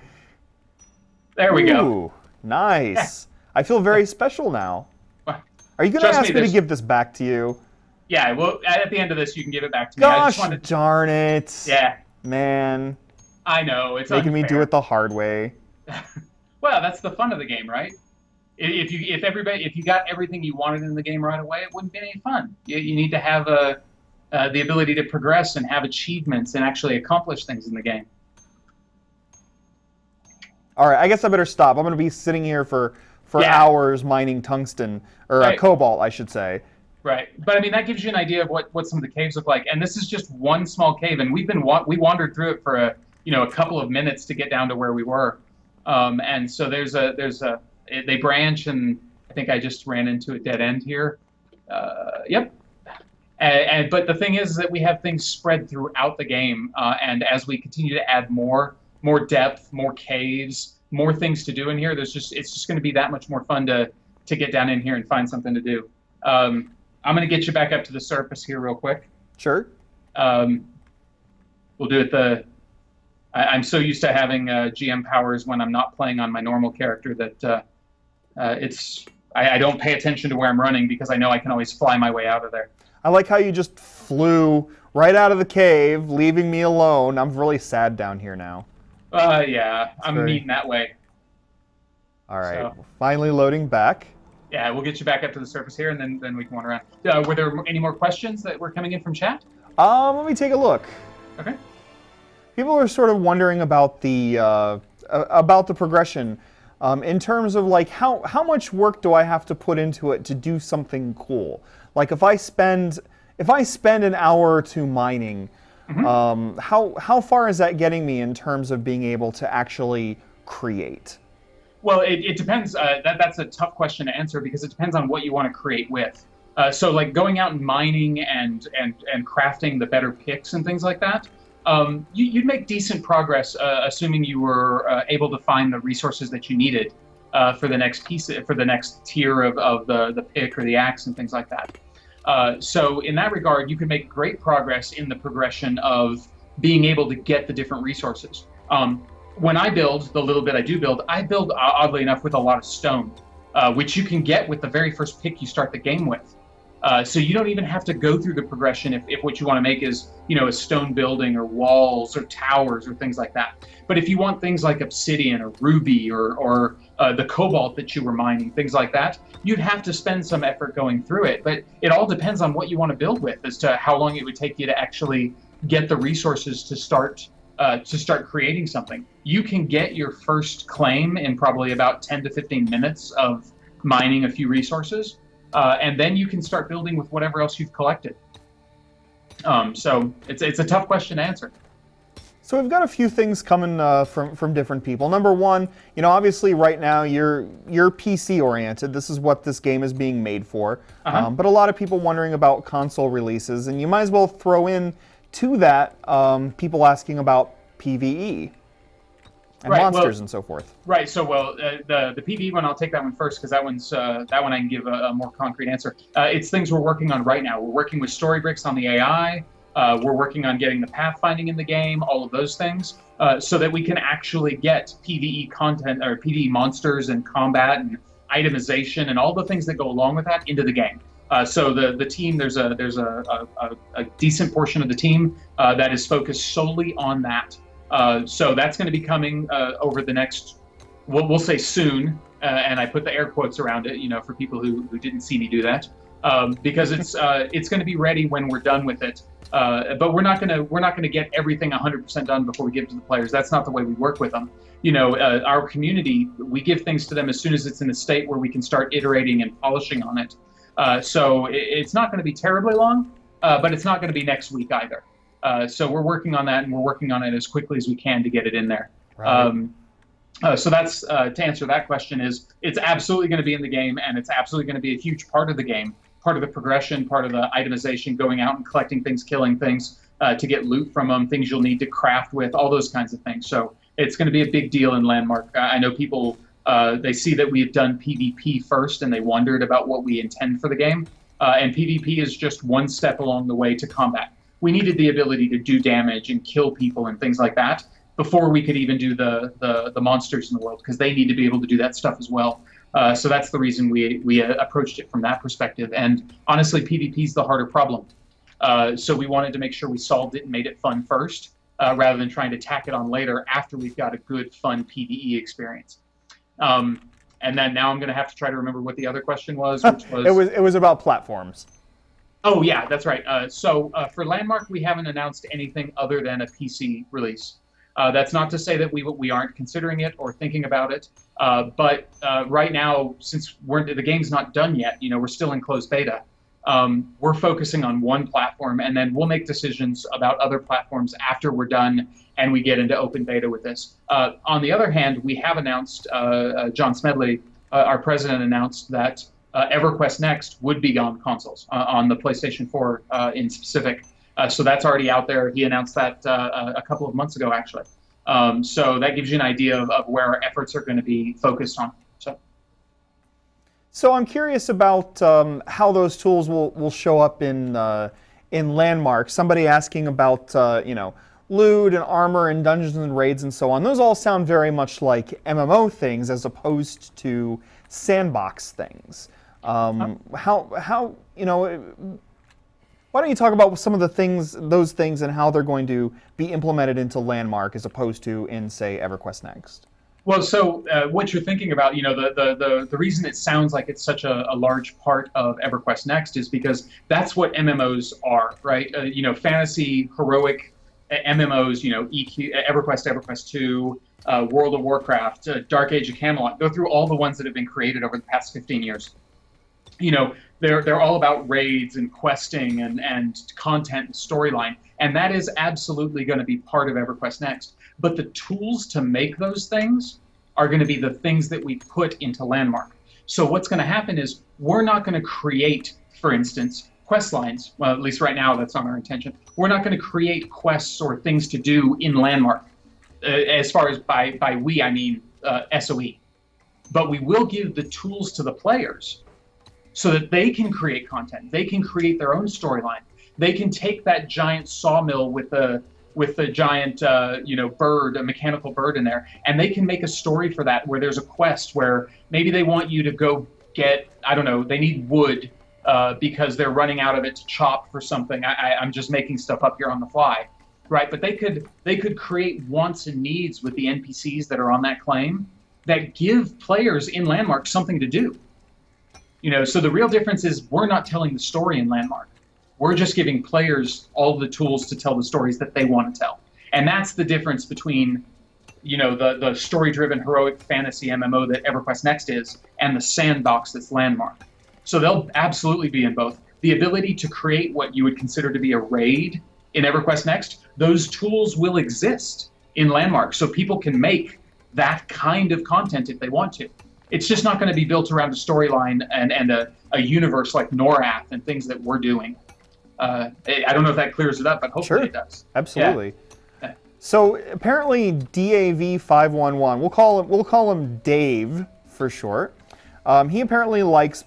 There we go. Nice. I feel very special now. Are you going to ask me to give this back to you? Yeah. Well, at the end of this, you can give it back to me. Gosh darn it. Yeah. Man. I know, it's making unfair. Me do it the hard way. Well, that's the fun of the game, right? If you got everything you wanted in the game right away, it wouldn't be any fun. You need to have the ability to progress and have achievements and actually accomplish things in the game. All right, I guess I better stop. I'm going to be sitting here for hours mining tungsten or cobalt, I should say. Right, but I mean that gives you an idea of what some of the caves look like, and this is just one small cave, and we wandered through it for a couple of minutes to get down to where we were, and so they branch, and I think I just ran into a dead end here. Yep, but the thing is that we have things spread throughout the game, and as we continue to add more depth, more caves, more things to do in here, it's just going to be that much more fun to get down in here and find something to do. I'm going to get you back up to the surface here real quick. Sure. We'll do it the I'm so used to having GM powers when I'm not playing on my normal character that I don't pay attention to where I'm running because I know I can always fly my way out of there. I like how you just flew right out of the cave, leaving me alone. I'm really sad down here now. Yeah, I'm mean that way. All right, so, finally loading back. Yeah, we'll get you back up to the surface here, and then we can wander around. Were there any more questions that were coming in from chat? Let me take a look. Okay. People are sort of wondering about the progression, in terms of like how much work do I have to put into it to do something cool? Like if I spend an hour or two mining, mm-hmm. How far is that getting me in terms of being able to actually create? Well, it depends. That's a tough question to answer because it depends on what you want to create with. So like going out and mining and crafting the better picks and things like that, you'd make decent progress, assuming you were able to find the resources that you needed for the next piece, for the next tier of the pick or the axe and things like that. So in that regard, you can make great progress in the progression of being able to get the different resources. When I build, the little bit I build, oddly enough, with a lot of stone, which you can get with the very first pick you start the game with. So you don't even have to go through the progression if what you want to make is, a stone building or walls or towers or things like that. But if you want things like obsidian or ruby or the cobalt that you were mining, things like that, you'd have to spend some effort going through it. But it all depends on what you want to build with as to how long it would take you to actually get the resources to start creating something. You can get your first claim in probably about 10 to 15 minutes of mining a few resources. And then you can start building with whatever else you've collected. So it's a tough question to answer. So we've got a few things coming from different people. Number one, obviously right now you're PC oriented. This is what this game is being made for. Uh-huh. But a lot of people wondering about console releases, and you might as well throw in to that people asking about PvE. And monsters and so forth. Right. So, the PvE one, I'll take that one first because that one I can give a more concrete answer. It's things we're working on right now. We're working with Storybricks on the AI. We're working on getting the pathfinding in the game, all of those things, so that we can actually get PvE content or PvE monsters and combat and itemization and all the things that go along with that into the game. So the team, there's a decent portion of the team that is focused solely on that. So that's going to be coming over the next, we'll say soon, and I put the air quotes around it, for people who didn't see me do that, because it's going to be ready when we're done with it. But we're not going to get everything 100% done before we give it to the players. That's not the way we work with them. Our community, we give things to them as soon as it's in a state where we can start iterating and polishing on it. So it's not going to be terribly long, but it's not going to be next week either. So we're working on that, and we're working on it as quickly as we can to get it in there. Right. So that's to answer that question is it's absolutely going to be in the game, and it's absolutely going to be a huge part of the game, part of the progression, part of the itemization, going out and collecting things, killing things to get loot from them, things you'll need to craft with, all those kinds of things. So it's going to be a big deal in Landmark. I know people, they see that we have done PvP first, and they wondered about what we intend for the game. And PvP is just one step along the way to combat. We needed the ability to do damage and kill people and things like that before we could even do the monsters in the world, because they need to be able to do that stuff as well. So that's the reason we approached it from that perspective. And honestly, PvP is the harder problem. So we wanted to make sure we solved it and made it fun first, rather than trying to tack it on later after we've got a good, fun PvE experience. And then now I'm going to have to try to remember what the other question was, which was... It was about platforms. Oh, yeah, that's right. So for Landmark, we haven't announced anything other than a PC release. That's not to say that we aren't considering it or thinking about it. But right now, since the game's not done yet, we're still in closed beta, we're focusing on one platform, and then we'll make decisions about other platforms after we're done and we get into open beta with this. On the other hand, we have announced, John Smedley, our president, announced that EverQuest Next would be on consoles, on the PlayStation 4 in specific. So that's already out there. He announced that a couple of months ago, actually. So that gives you an idea of where our efforts are going to be focused on. So I'm curious about how those tools will show up in Landmark. Somebody asking about, loot and armor and dungeons and raids and so on. Those all sound very much like MMO things as opposed to sandbox things. How you know? Why don't you talk about some of the things, those things, and how they're going to be implemented into Landmark as opposed to in, say, EverQuest Next? Well, so what you're thinking about, you know, the reason it sounds like it's such a large part of EverQuest Next is because that's what MMOs are, right? You know, fantasy, heroic MMOs, you know, EverQuest, EverQuest 2, World of Warcraft, Dark Age of Camelot, go through all the ones that have been created over the past 15 years. You know, they're all about raids and questing and content and storyline, and that is absolutely going to be part of EverQuest Next. But the tools to make those things are going to be the things that we put into Landmark. So what's going to happen is we're not going to create, for instance, quest lines. Well, at least right now, that's not our intention. We're not going to create quests or things to do in Landmark. As far as by we, I mean SOE. But we will give the tools to the players so that they can create content. They can create their own storyline. They can take that giant sawmill with the giant, you know, bird, a mechanical bird in there, and they can make a story for that where there's a quest where maybe they want you to go get, I don't know, they need wood because they're running out of it to chop for something. I'm just making stuff up here on the fly, right? But they could create wants and needs with the NPCs that are on that claim that give players in Landmark something to do. You know, so the real difference is we're not telling the story in Landmark. We're just giving players all the tools to tell the stories that they want to tell. And that's the difference between, you know, the story-driven heroic fantasy MMO that EverQuest Next is and the sandbox that's Landmark. So they'll absolutely be in both. The ability to create what you would consider to be a raid in EverQuest Next, those tools will exist in Landmark. So people can make that kind of content if they want to. It's just not going to be built around a storyline and a universe like Norath and things that we're doing. I don't know if that clears it up, but hopefully it does. Absolutely. Yeah. So apparently DAV511, we'll call him Dave for short. He apparently likes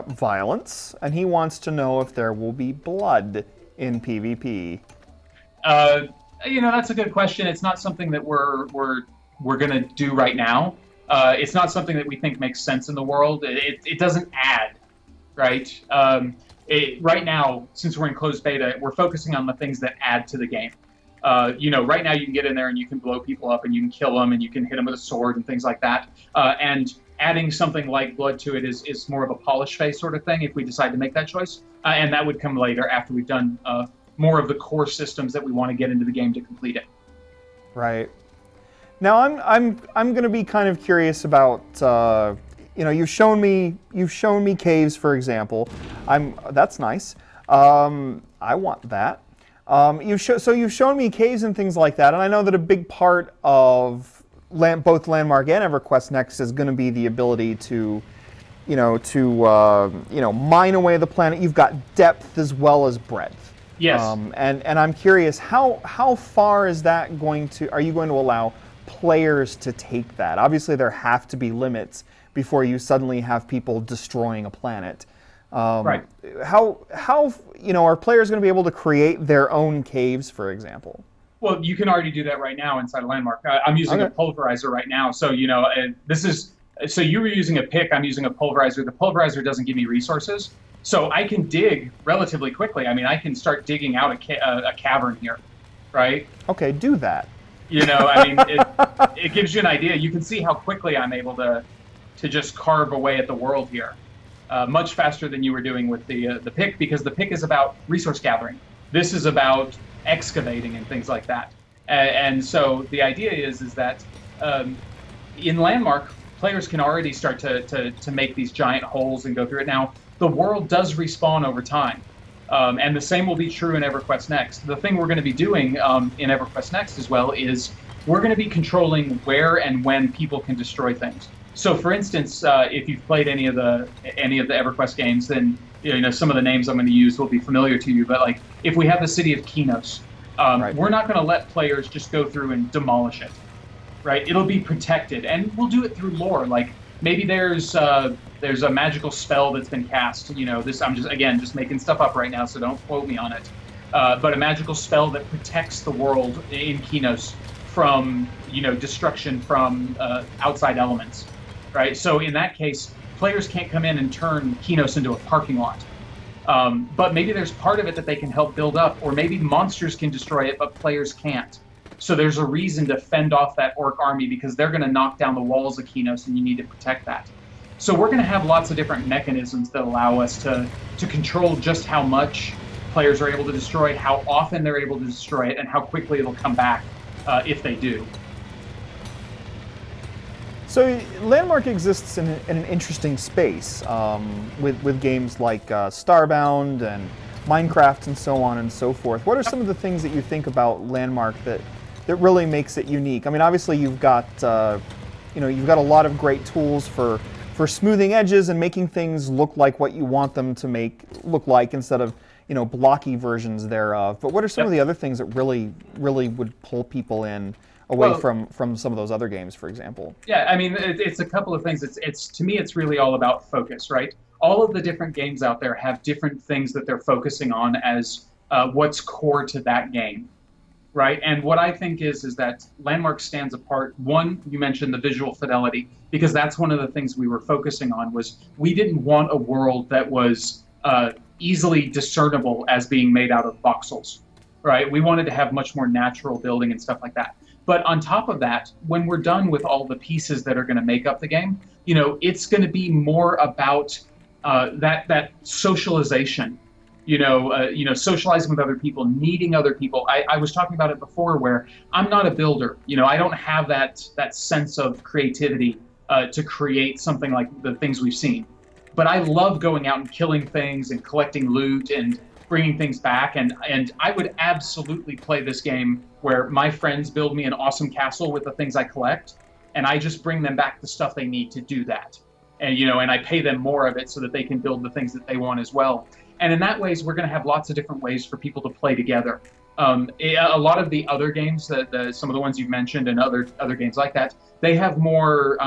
violence, and he wants to know if there will be blood in PvP. You know, that's a good question. It's not something that we're going to do right now. It's not something that we think makes sense in the world. It doesn't add, right? Right now, since we're in closed beta, we're focusing on the things that add to the game. You know, right now you can get in there and you can blow people up and you can kill them and you can hit them with a sword and things like that. And adding something like blood to it is more of a polish face sort of thing if we decide to make that choice. And that would come later after we've done more of the core systems that we want to get into the game to complete it. Right. Now I'm going to be kind of curious about you know, you've shown me caves, for example. That's nice. I want that. So you've shown me caves and things like that, and I know that a big part of both Landmark and EverQuest Next is going to be the ability to, you know, mine away the planet. You've got depth as well as breadth. Yes. And I'm curious, how far is that going to? Are you going to allow players to take that? Obviously, there have to be limits before you suddenly have people destroying a planet. Right. How you know, are players going to be able to create their own caves, for example? Well, you can already do that right now inside of Landmark. I'm using a pulverizer right now, so you know so you were using a pick. I'm using a pulverizer. The pulverizer doesn't give me resources, so I can dig relatively quickly. I mean, I can start digging out a cavern here, right? Okay, do that. You know, I mean, it gives you an idea. You can see how quickly I'm able to just carve away at the world here, much faster than you were doing with the pick, because the pick is about resource gathering. This is about excavating and things like that. And so the idea is that in Landmark, players can already start to make these giant holes and go through it. Now, the world does respawn over time. And the same will be true in EverQuest Next. The thing we're going to be doing in EverQuest Next as well is we're going to be controlling where and when people can destroy things. So, for instance, if you've played any of the EverQuest games, then you know some of the names I'm going to use will be familiar to you. But like, if we have the city of Kinos, right, we're not going to let players just go through and demolish it, right? It'll be protected, and we'll do it through lore. Like maybe there's a magical spell that's been cast. You know, this I'm just making stuff up right now, so don't quote me on it. but a magical spell that protects the world in Kinos from, destruction from outside elements, right? So in that case, players can't come in and turn Kinos into a parking lot. But maybe there's part of it that they can help build up, or maybe monsters can destroy it, but players can't. So there's a reason to fend off that orc army, because they're going to knock down the walls of Kinos, and you need to protect that. So we're going to have lots of different mechanisms that allow us to control just how much players are able to destroy, how often they're able to destroy it, and how quickly it'll come back if they do. So Landmark exists in an interesting space with games like Starbound and Minecraft and so on and so forth. What are some of the things that you think about Landmark that really makes it unique? I mean, obviously you've got you've got a lot of great tools for smoothing edges and making things look like what you want them to look like, instead of blocky versions thereof. But what are some of the other things that really would pull people in away from some of those other games, for example? Yeah, I mean, it's a couple of things. It's to me, it's really all about focus, right? All of the different games out there have different things that they're focusing on as what's core to that game, right? And what I think is that Landmark stands apart. One, you mentioned the visual fidelity, because that's one of the things we were focusing on. Was we didn't want a world that was easily discernible as being made out of voxels, right? We wanted to have much more natural building and stuff like that. But on top of that, when we're done with all the pieces that are going to make up the game, it's going to be more about that socialization, socializing with other people, needing other people. I was talking about it before, where I'm not a builder. I don't have that sense of creativity to create something like the things we've seen. But I love going out and killing things and collecting loot and bringing things back. And I would absolutely play this game where my friends build me an awesome castle with the things I collect, and I just bring them back the stuff they need to do that. And, and I pay them more of it so that they can build the things that they want as well. And in that ways, we're going to have lots of different ways for people to play together. A lot of the other games, some of the ones you've mentioned and other games like that, they have more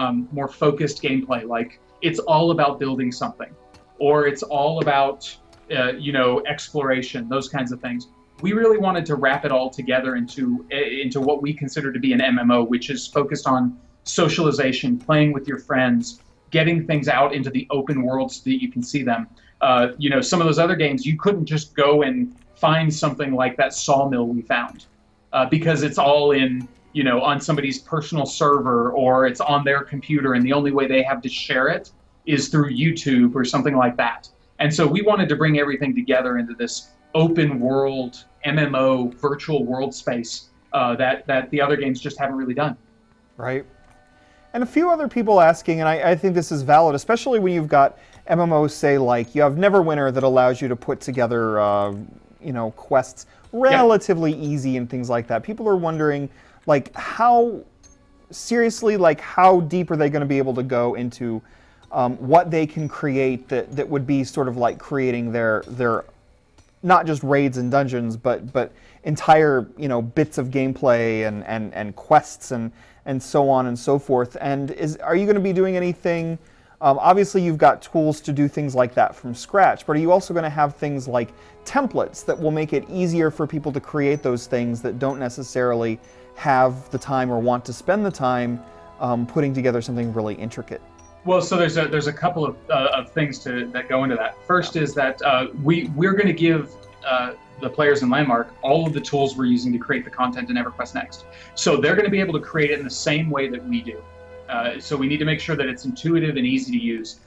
focused gameplay. Like, it's all about building something, or it's all about exploration, those kinds of things. We really wanted to wrap it all together into what we consider to be an MMO, which is focused on socialization, playing with your friends, getting things out into the open world so that you can see them. Some of those other games, you couldn't just go and find something like that sawmill we found, because it's all in, on somebody's personal server, or it's on their computer, and the only way they have to share it is through YouTube or something like that. And so we wanted to bring everything together into this open world MMO virtual world space that the other games just haven't really done. Right. And a few other people asking, and I think this is valid, especially when you've got MMOs, say, like you have Neverwinter, that allows you to put together quests relatively easy and things like that. People are wondering, like, how deep are they going to be able to go into what they can create that would be sort of like creating their not just raids and dungeons, but entire bits of gameplay and quests and so on and so forth. And are you going to be doing anything? Obviously, you've got tools to do things like that from scratch, but are you also going to have things like templates that will make it easier for people to create those things that don't necessarily have the time or want to spend the time putting together something really intricate? Well, so there's a couple of things that go into that. First is that we're going to give the players in Landmark all of the tools we're using to create the content in EverQuest Next. So they're going to be able to create it in the same way that we do. So we need to make sure that it's intuitive and easy to use.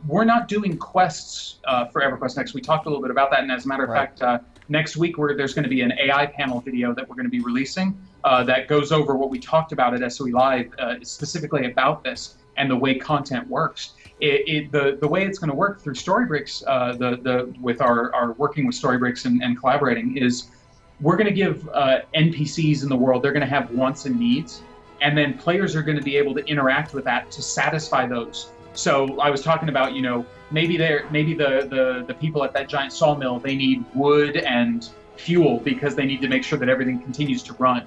We're not doing quests for EverQuest Next. We talked a little bit about that, and as a matter of fact, next week there's going to be an AI panel video that we're going to be releasing that goes over what we talked about at SOE Live, specifically about this and the way content works. The way it's going to work through Storybricks, with our working with Storybricks and collaborating, is we're going to give NPCs in the world, they're going to have wants and needs, and then players are going to be able to interact with that to satisfy those. So I was talking about, maybe the people at that giant sawmill, they need wood and fuel because they need to make sure that everything continues to run.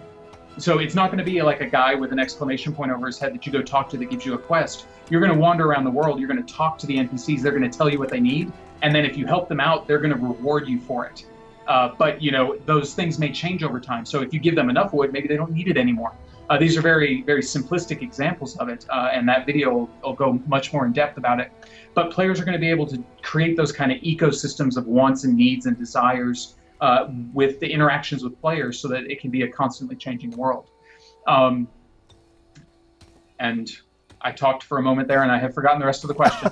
So it's not going to be like a guy with an exclamation point over his head that you go talk to that gives you a quest. You're going to wander around the world. You're going to talk to the NPCs. They're going to tell you what they need. And then if you help them out, they're going to reward you for it. But those things may change over time. So if you give them enough wood, maybe they don't need it anymore. These are very, very simplistic examples of it, and that video will go much more in depth about it. But players are going to be able to create those kind of ecosystems of wants and needs and desires with the interactions with players, so that it can be a constantly changing world. And I talked for a moment there, and I have forgotten the rest of the question.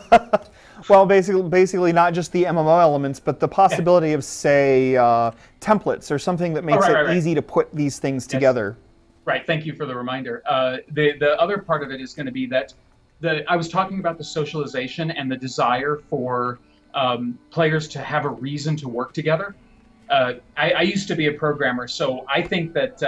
Well, basically not just the MMO elements, but the possibility of, say, templates or something that makes it easy to put these things together. Right. Thank you for the reminder. The other part of it is going to be that I was talking about the socialization and the desire for players to have a reason to work together. I used to be a programmer, so I think that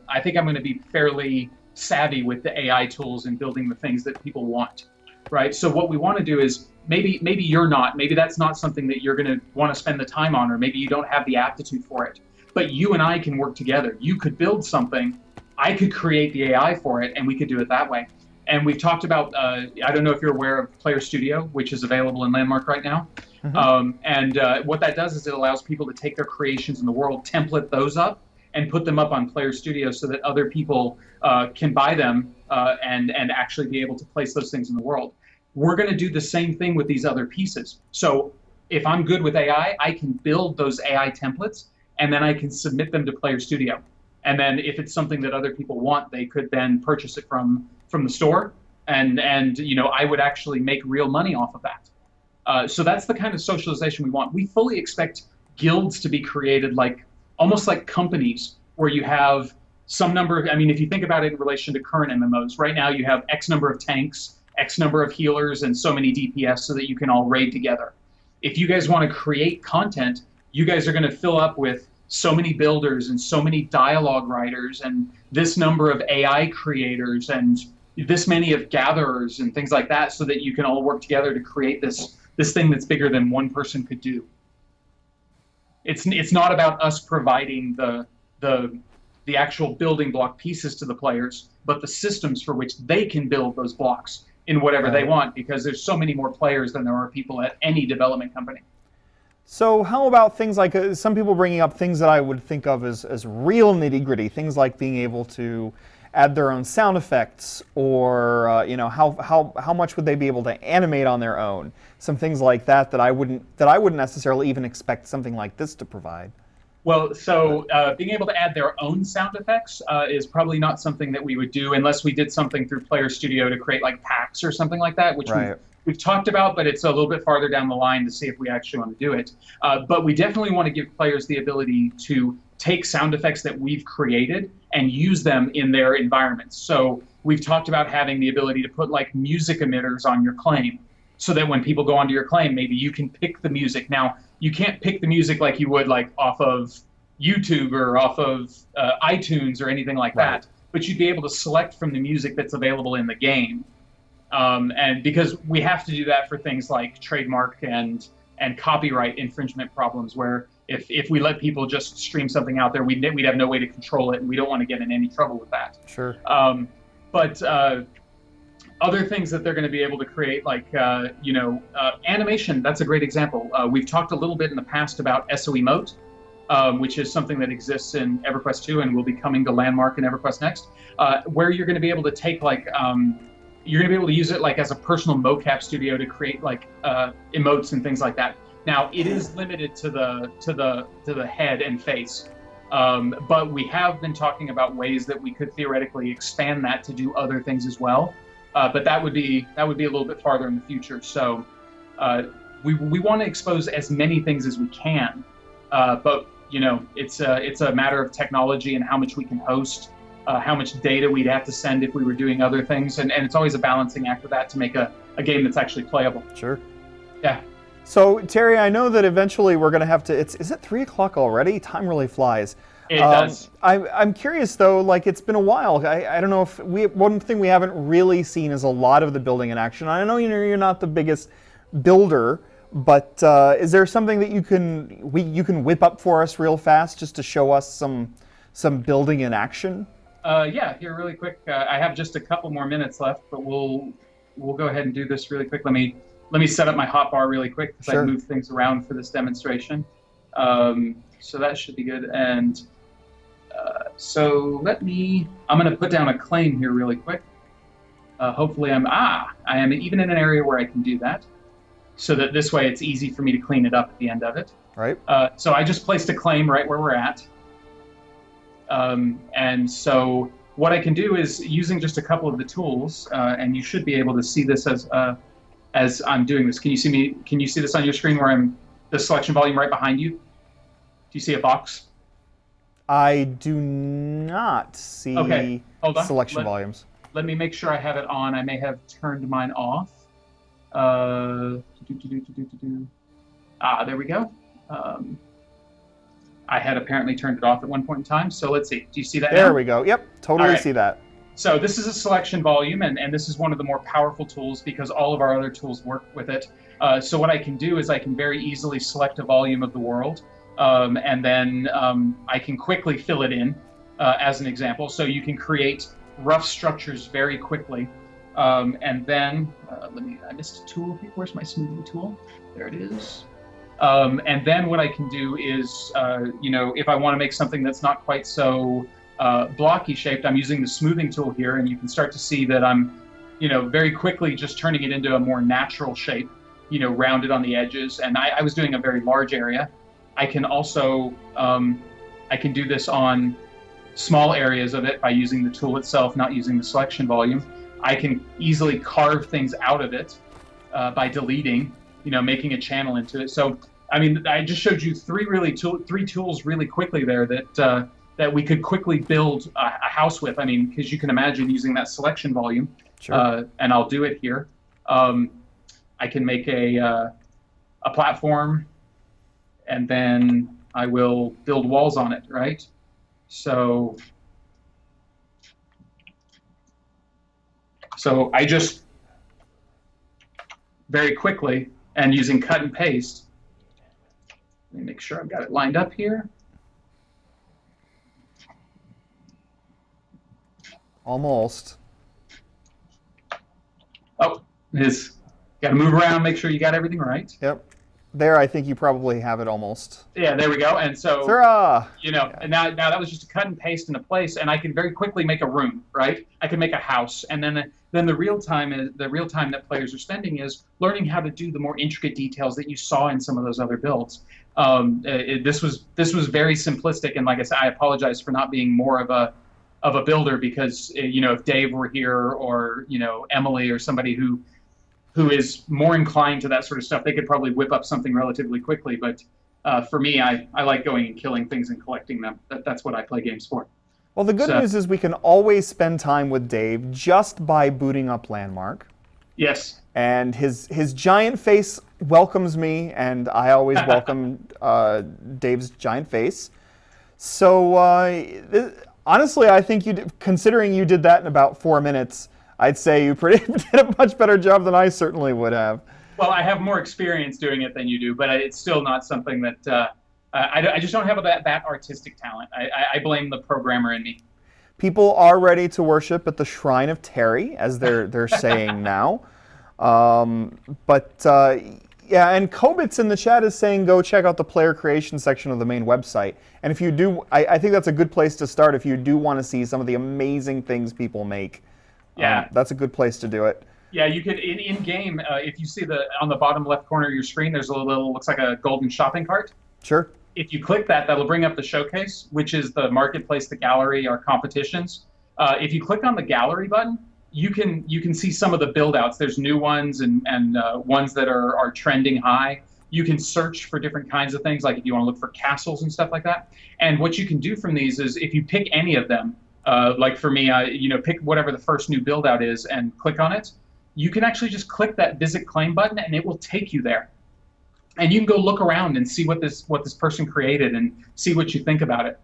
I'm going to be fairly savvy with the AI tools and building the things that people want, right? So what we want to do is maybe you're not, maybe that's not something that you're going to want to spend the time on, or maybe you don't have the aptitude for it. But you and I can work together. You could build something, I could create the AI for it, and we could do it that way. And we've talked about, I don't know if you're aware of Player Studio, which is available in Landmark right now. Mm-hmm. What that does is it allows people to take their creations in the world, template those up, and put them up on Player Studio so that other people can buy them and actually be able to place those things in the world. We're going to do the same thing with these other pieces. So if I'm good with AI, I can build those AI templates, and then I can submit them to Player Studio. And then if it's something that other people want, they could then purchase it from the store, and I would actually make real money off of that. So that's the kind of socialization we want. We fully expect guilds to be created almost like companies, where you have some number of, if you think about it in relation to current MMOs, right now you have X number of tanks, X number of healers, and so many DPS so that you can all raid together. If you guys want to create content, you guys are going to fill up with so many builders and so many dialogue writers and this number of AI creators and this many of gatherers and things like that, so that you can all work together to create this thing that's bigger than one person could do. It's not about us providing the actual building block pieces to the players, but the systems for which they can build those blocks in whatever they want, because there's so many more players than there are people at any development company. So how about things like, some people bringing up things that I would think of as real nitty-gritty, things like being able to add their own sound effects, or how much would they be able to animate on their own? Some things like that I wouldn't necessarily even expect something like this to provide. Well, so being able to add their own sound effects is probably not something that we would do unless we did something through Player Studio to create like packs or something like that, which we've talked about, but it's a little bit farther down the line to see if we actually want to do it. But we definitely want to give players the ability to take sound effects that we've created and use them in their environments. So we've talked about having the ability to put like music emitters on your claim, so that when people go onto your claim, maybe you can pick the music. Now, you can't pick the music like you would like off of YouTube or off of iTunes or anything like that, but you'd be able to select from the music that's available in the game. And because we have to do that for things like trademark and copyright infringement problems, where if we let people just stream something out there, we'd have no way to control it, and we don't want to get in any trouble with that. Sure. But other things that they're going to be able to create, like animation, that's a great example. We've talked a little bit in the past about SO Emote, which is something that exists in EverQuest 2 and will be coming to Landmark and EverQuest Next, where you're going to be able to take like you're going to be able to use it like as a personal mocap studio to create like emotes and things like that. Now, it is limited to the head and face, but we have been talking about ways that we could theoretically expand that to do other things as well. But that would be a little bit farther in the future. So we want to expose as many things as we can, but it's a matter of technology and how much we can host, how much data we'd have to send if we were doing other things, and it's always a balancing act of that to make a game that's actually playable. Sure. Yeah. So Terry, I know that eventually we're going to have to. Is it 3 o'clock already? Time really flies. It does. I'm curious though. Like, it's been a while. I don't know if one thing we haven't really seen is a lot of the building in action. I know you're not the biggest builder, but is there something that you can whip up for us real fast just to show us some building in action? Yeah, here really quick. I have just a couple more minutes left, but we'll go ahead and do this really quick. Let me set up my hotbar really quick, because I moved things around for this demonstration. So that should be good. And so I'm going to put down a claim here really quick. Hopefully I am even in an area where I can do that, so that this way it's easy for me to clean it up at the end of it. Right. So I just placed a claim right where we're at. And so what I can do is, using just a couple of the tools, and you should be able to see this as I'm doing this. Can you see me? Can you see this on your screen where I'm the selection volume right behind you? Do you see a box? I do not see selection volumes. Let me make sure I have it on. I may have turned mine off. There we go. I had apparently turned it off at one point in time. So let's see. Do you see that now? There we go. Yep, totally see that. So this is a selection volume, and this is one of the more powerful tools because all of our other tools work with it. So what I can do is I can very easily select a volume of the world, and then I can quickly fill it in as an example. So you can create rough structures very quickly. And then, I missed a tool here. Where's my smoothing tool? There it is. And then what I can do is, if I want to make something that's not quite so blocky shaped, I'm using the smoothing tool here, and you can start to see that I'm, very quickly just turning it into a more natural shape, rounded on the edges. And I was doing a very large area. I can also, I can do this on small areas of it by using the tool itself, not using the selection volume. I can easily carve things out of it by deleting, making a channel into it. So, I mean, I just showed you three tools really quickly there that we could quickly build a house with. I mean, because you can imagine using that selection volume. Sure. And I'll do it here. I can make a platform, and then I will build walls on it, right? So I just very quickly, and using cut and paste, let me make sure I've got it lined up here. Almost. Oh, got to move around, make sure you got everything right. Yep. There, I think you probably have it almost. Yeah, there we go. And so, and now that was just a cut and paste in a place, and I can very quickly make a room, right? I can make a house, and then the real time that players are spending is learning how to do the more intricate details that you saw in some of those other builds. This was very simplistic, and like I said, I apologize for not being more of a builder, because if Dave were here, or Emily, or somebody who is more inclined to that sort of stuff, they could probably whip up something relatively quickly. But for me, I like going and killing things and collecting them. That's what I play games for. Well, the good news is we can always spend time with Dave just by booting up Landmark. Yes. And his giant face welcomes me, and I always welcome Dave's giant face. So honestly, I think considering you did that in about 4 minutes, I'd say you did a much better job than I certainly would have. Well, I have more experience doing it than you do, but it's still not something that I just don't have that artistic talent. I blame the programmer in me. People are ready to worship at the shrine of Terry, as they're saying now. Yeah, and Kobitz in the chat is saying go check out the player creation section of the main website. And if you do, I think that's a good place to start if you do want to see some of the amazing things people make. Yeah, that's a good place to do it. Yeah, you could in game. If you see on the bottom left corner of your screen, there's a little looks like a golden shopping cart. Sure. If you click that, that'll bring up the showcase, which is the marketplace, the gallery, our competitions. If you click on the gallery button, you can see some of the build outs. There's new ones and ones that are trending high. You can search for different kinds of things, like if you want to look for castles and stuff like that. And what you can do from these is, if you pick any of them, like for me, pick whatever the first new build out is and click on it. You can actually just click that visit claim button, and it will take you there. And you can go look around and see what this person created and see what you think about it.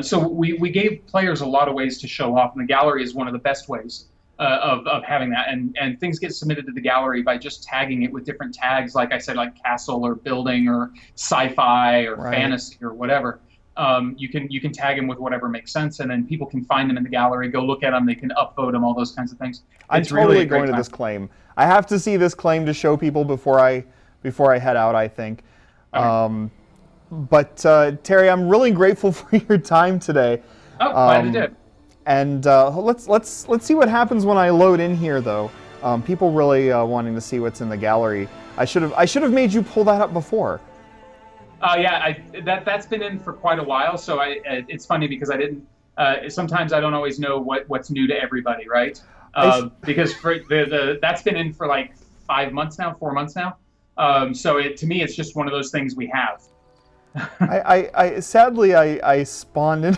So we gave players a lot of ways to show off, and the gallery is one of the best ways of having that. And things get submitted to the gallery by just tagging it with different tags, like I said, like castle or building or sci-fi or fantasy or whatever. You can tag them with whatever makes sense, and then people can find them in the gallery, go look at them, they can upvote them, all those kinds of things. I'm totally going to this claim. I have to see this claim to show people before I head out, I think. But Terry, I'm really grateful for your time today. Oh, glad to do it. And let's see what happens when I load in here, though. People really wanting to see what's in the gallery. I should have made you pull that up before. Yeah, that's been in for quite a while. So it's funny because I didn't. Sometimes I don't always know what's new to everybody, right? Because that's been in for like 5 months now, 4 months now. So to me, it's just one of those things we have. Sadly, I spawned in.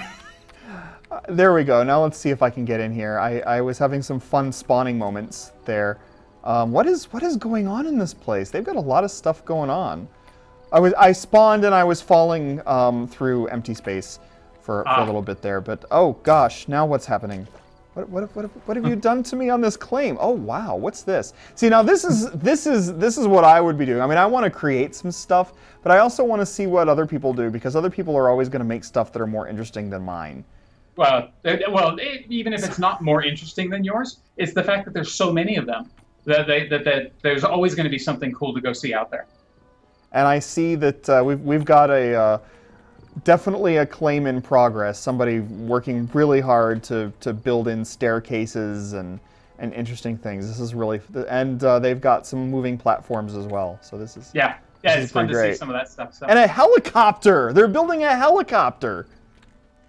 There we go. Now let's see if I can get in here. I was having some fun spawning moments there. What is going on in this place? They've got a lot of stuff going on. I spawned and I was falling through empty space for a little bit there, but oh gosh, now what's happening? What have you done to me on this claim? Oh wow, what's this? See, now this is what I would be doing. I mean, I want to create some stuff, but I also want to see what other people do, because other people are always going to make stuff that are more interesting than mine. Well, even if it's not more interesting than yours, it's the fact that there's so many of them that there's always going to be something cool to go see out there. And I see that we've got definitely a claim in progress. Somebody working really hard to build in staircases and interesting things. This is really, and they've got some moving platforms as well. So this is it's fun to see some of that stuff. So. And a helicopter. They're building a helicopter.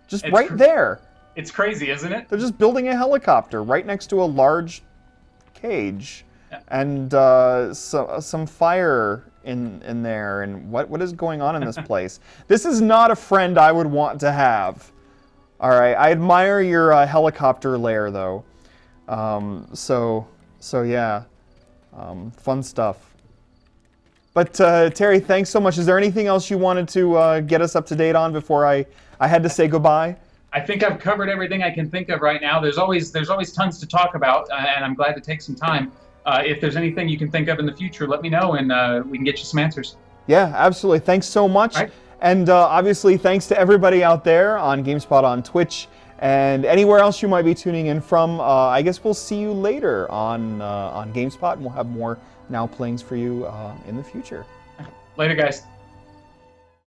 Just right there. It's crazy, isn't it? They're just building a helicopter right next to a large cage, and some fire in there. And what is going on in this place? This is not a friend I would want to have. All right, I admire your helicopter lair though. So yeah, fun stuff. But Terry, thanks so much. Is there anything else you wanted to get us up to date on before I had to say goodbye? I think I've covered everything I can think of right now. There's always tons to talk about, and I'm glad to take some time. If there's anything you can think of in the future, let me know, and we can get you some answers. Yeah, absolutely. Thanks so much. Right. And obviously, thanks to everybody out there on GameSpot on Twitch and anywhere else you might be tuning in from. I guess we'll see you later on GameSpot, and we'll have more Now Playings for you in the future. Later, guys.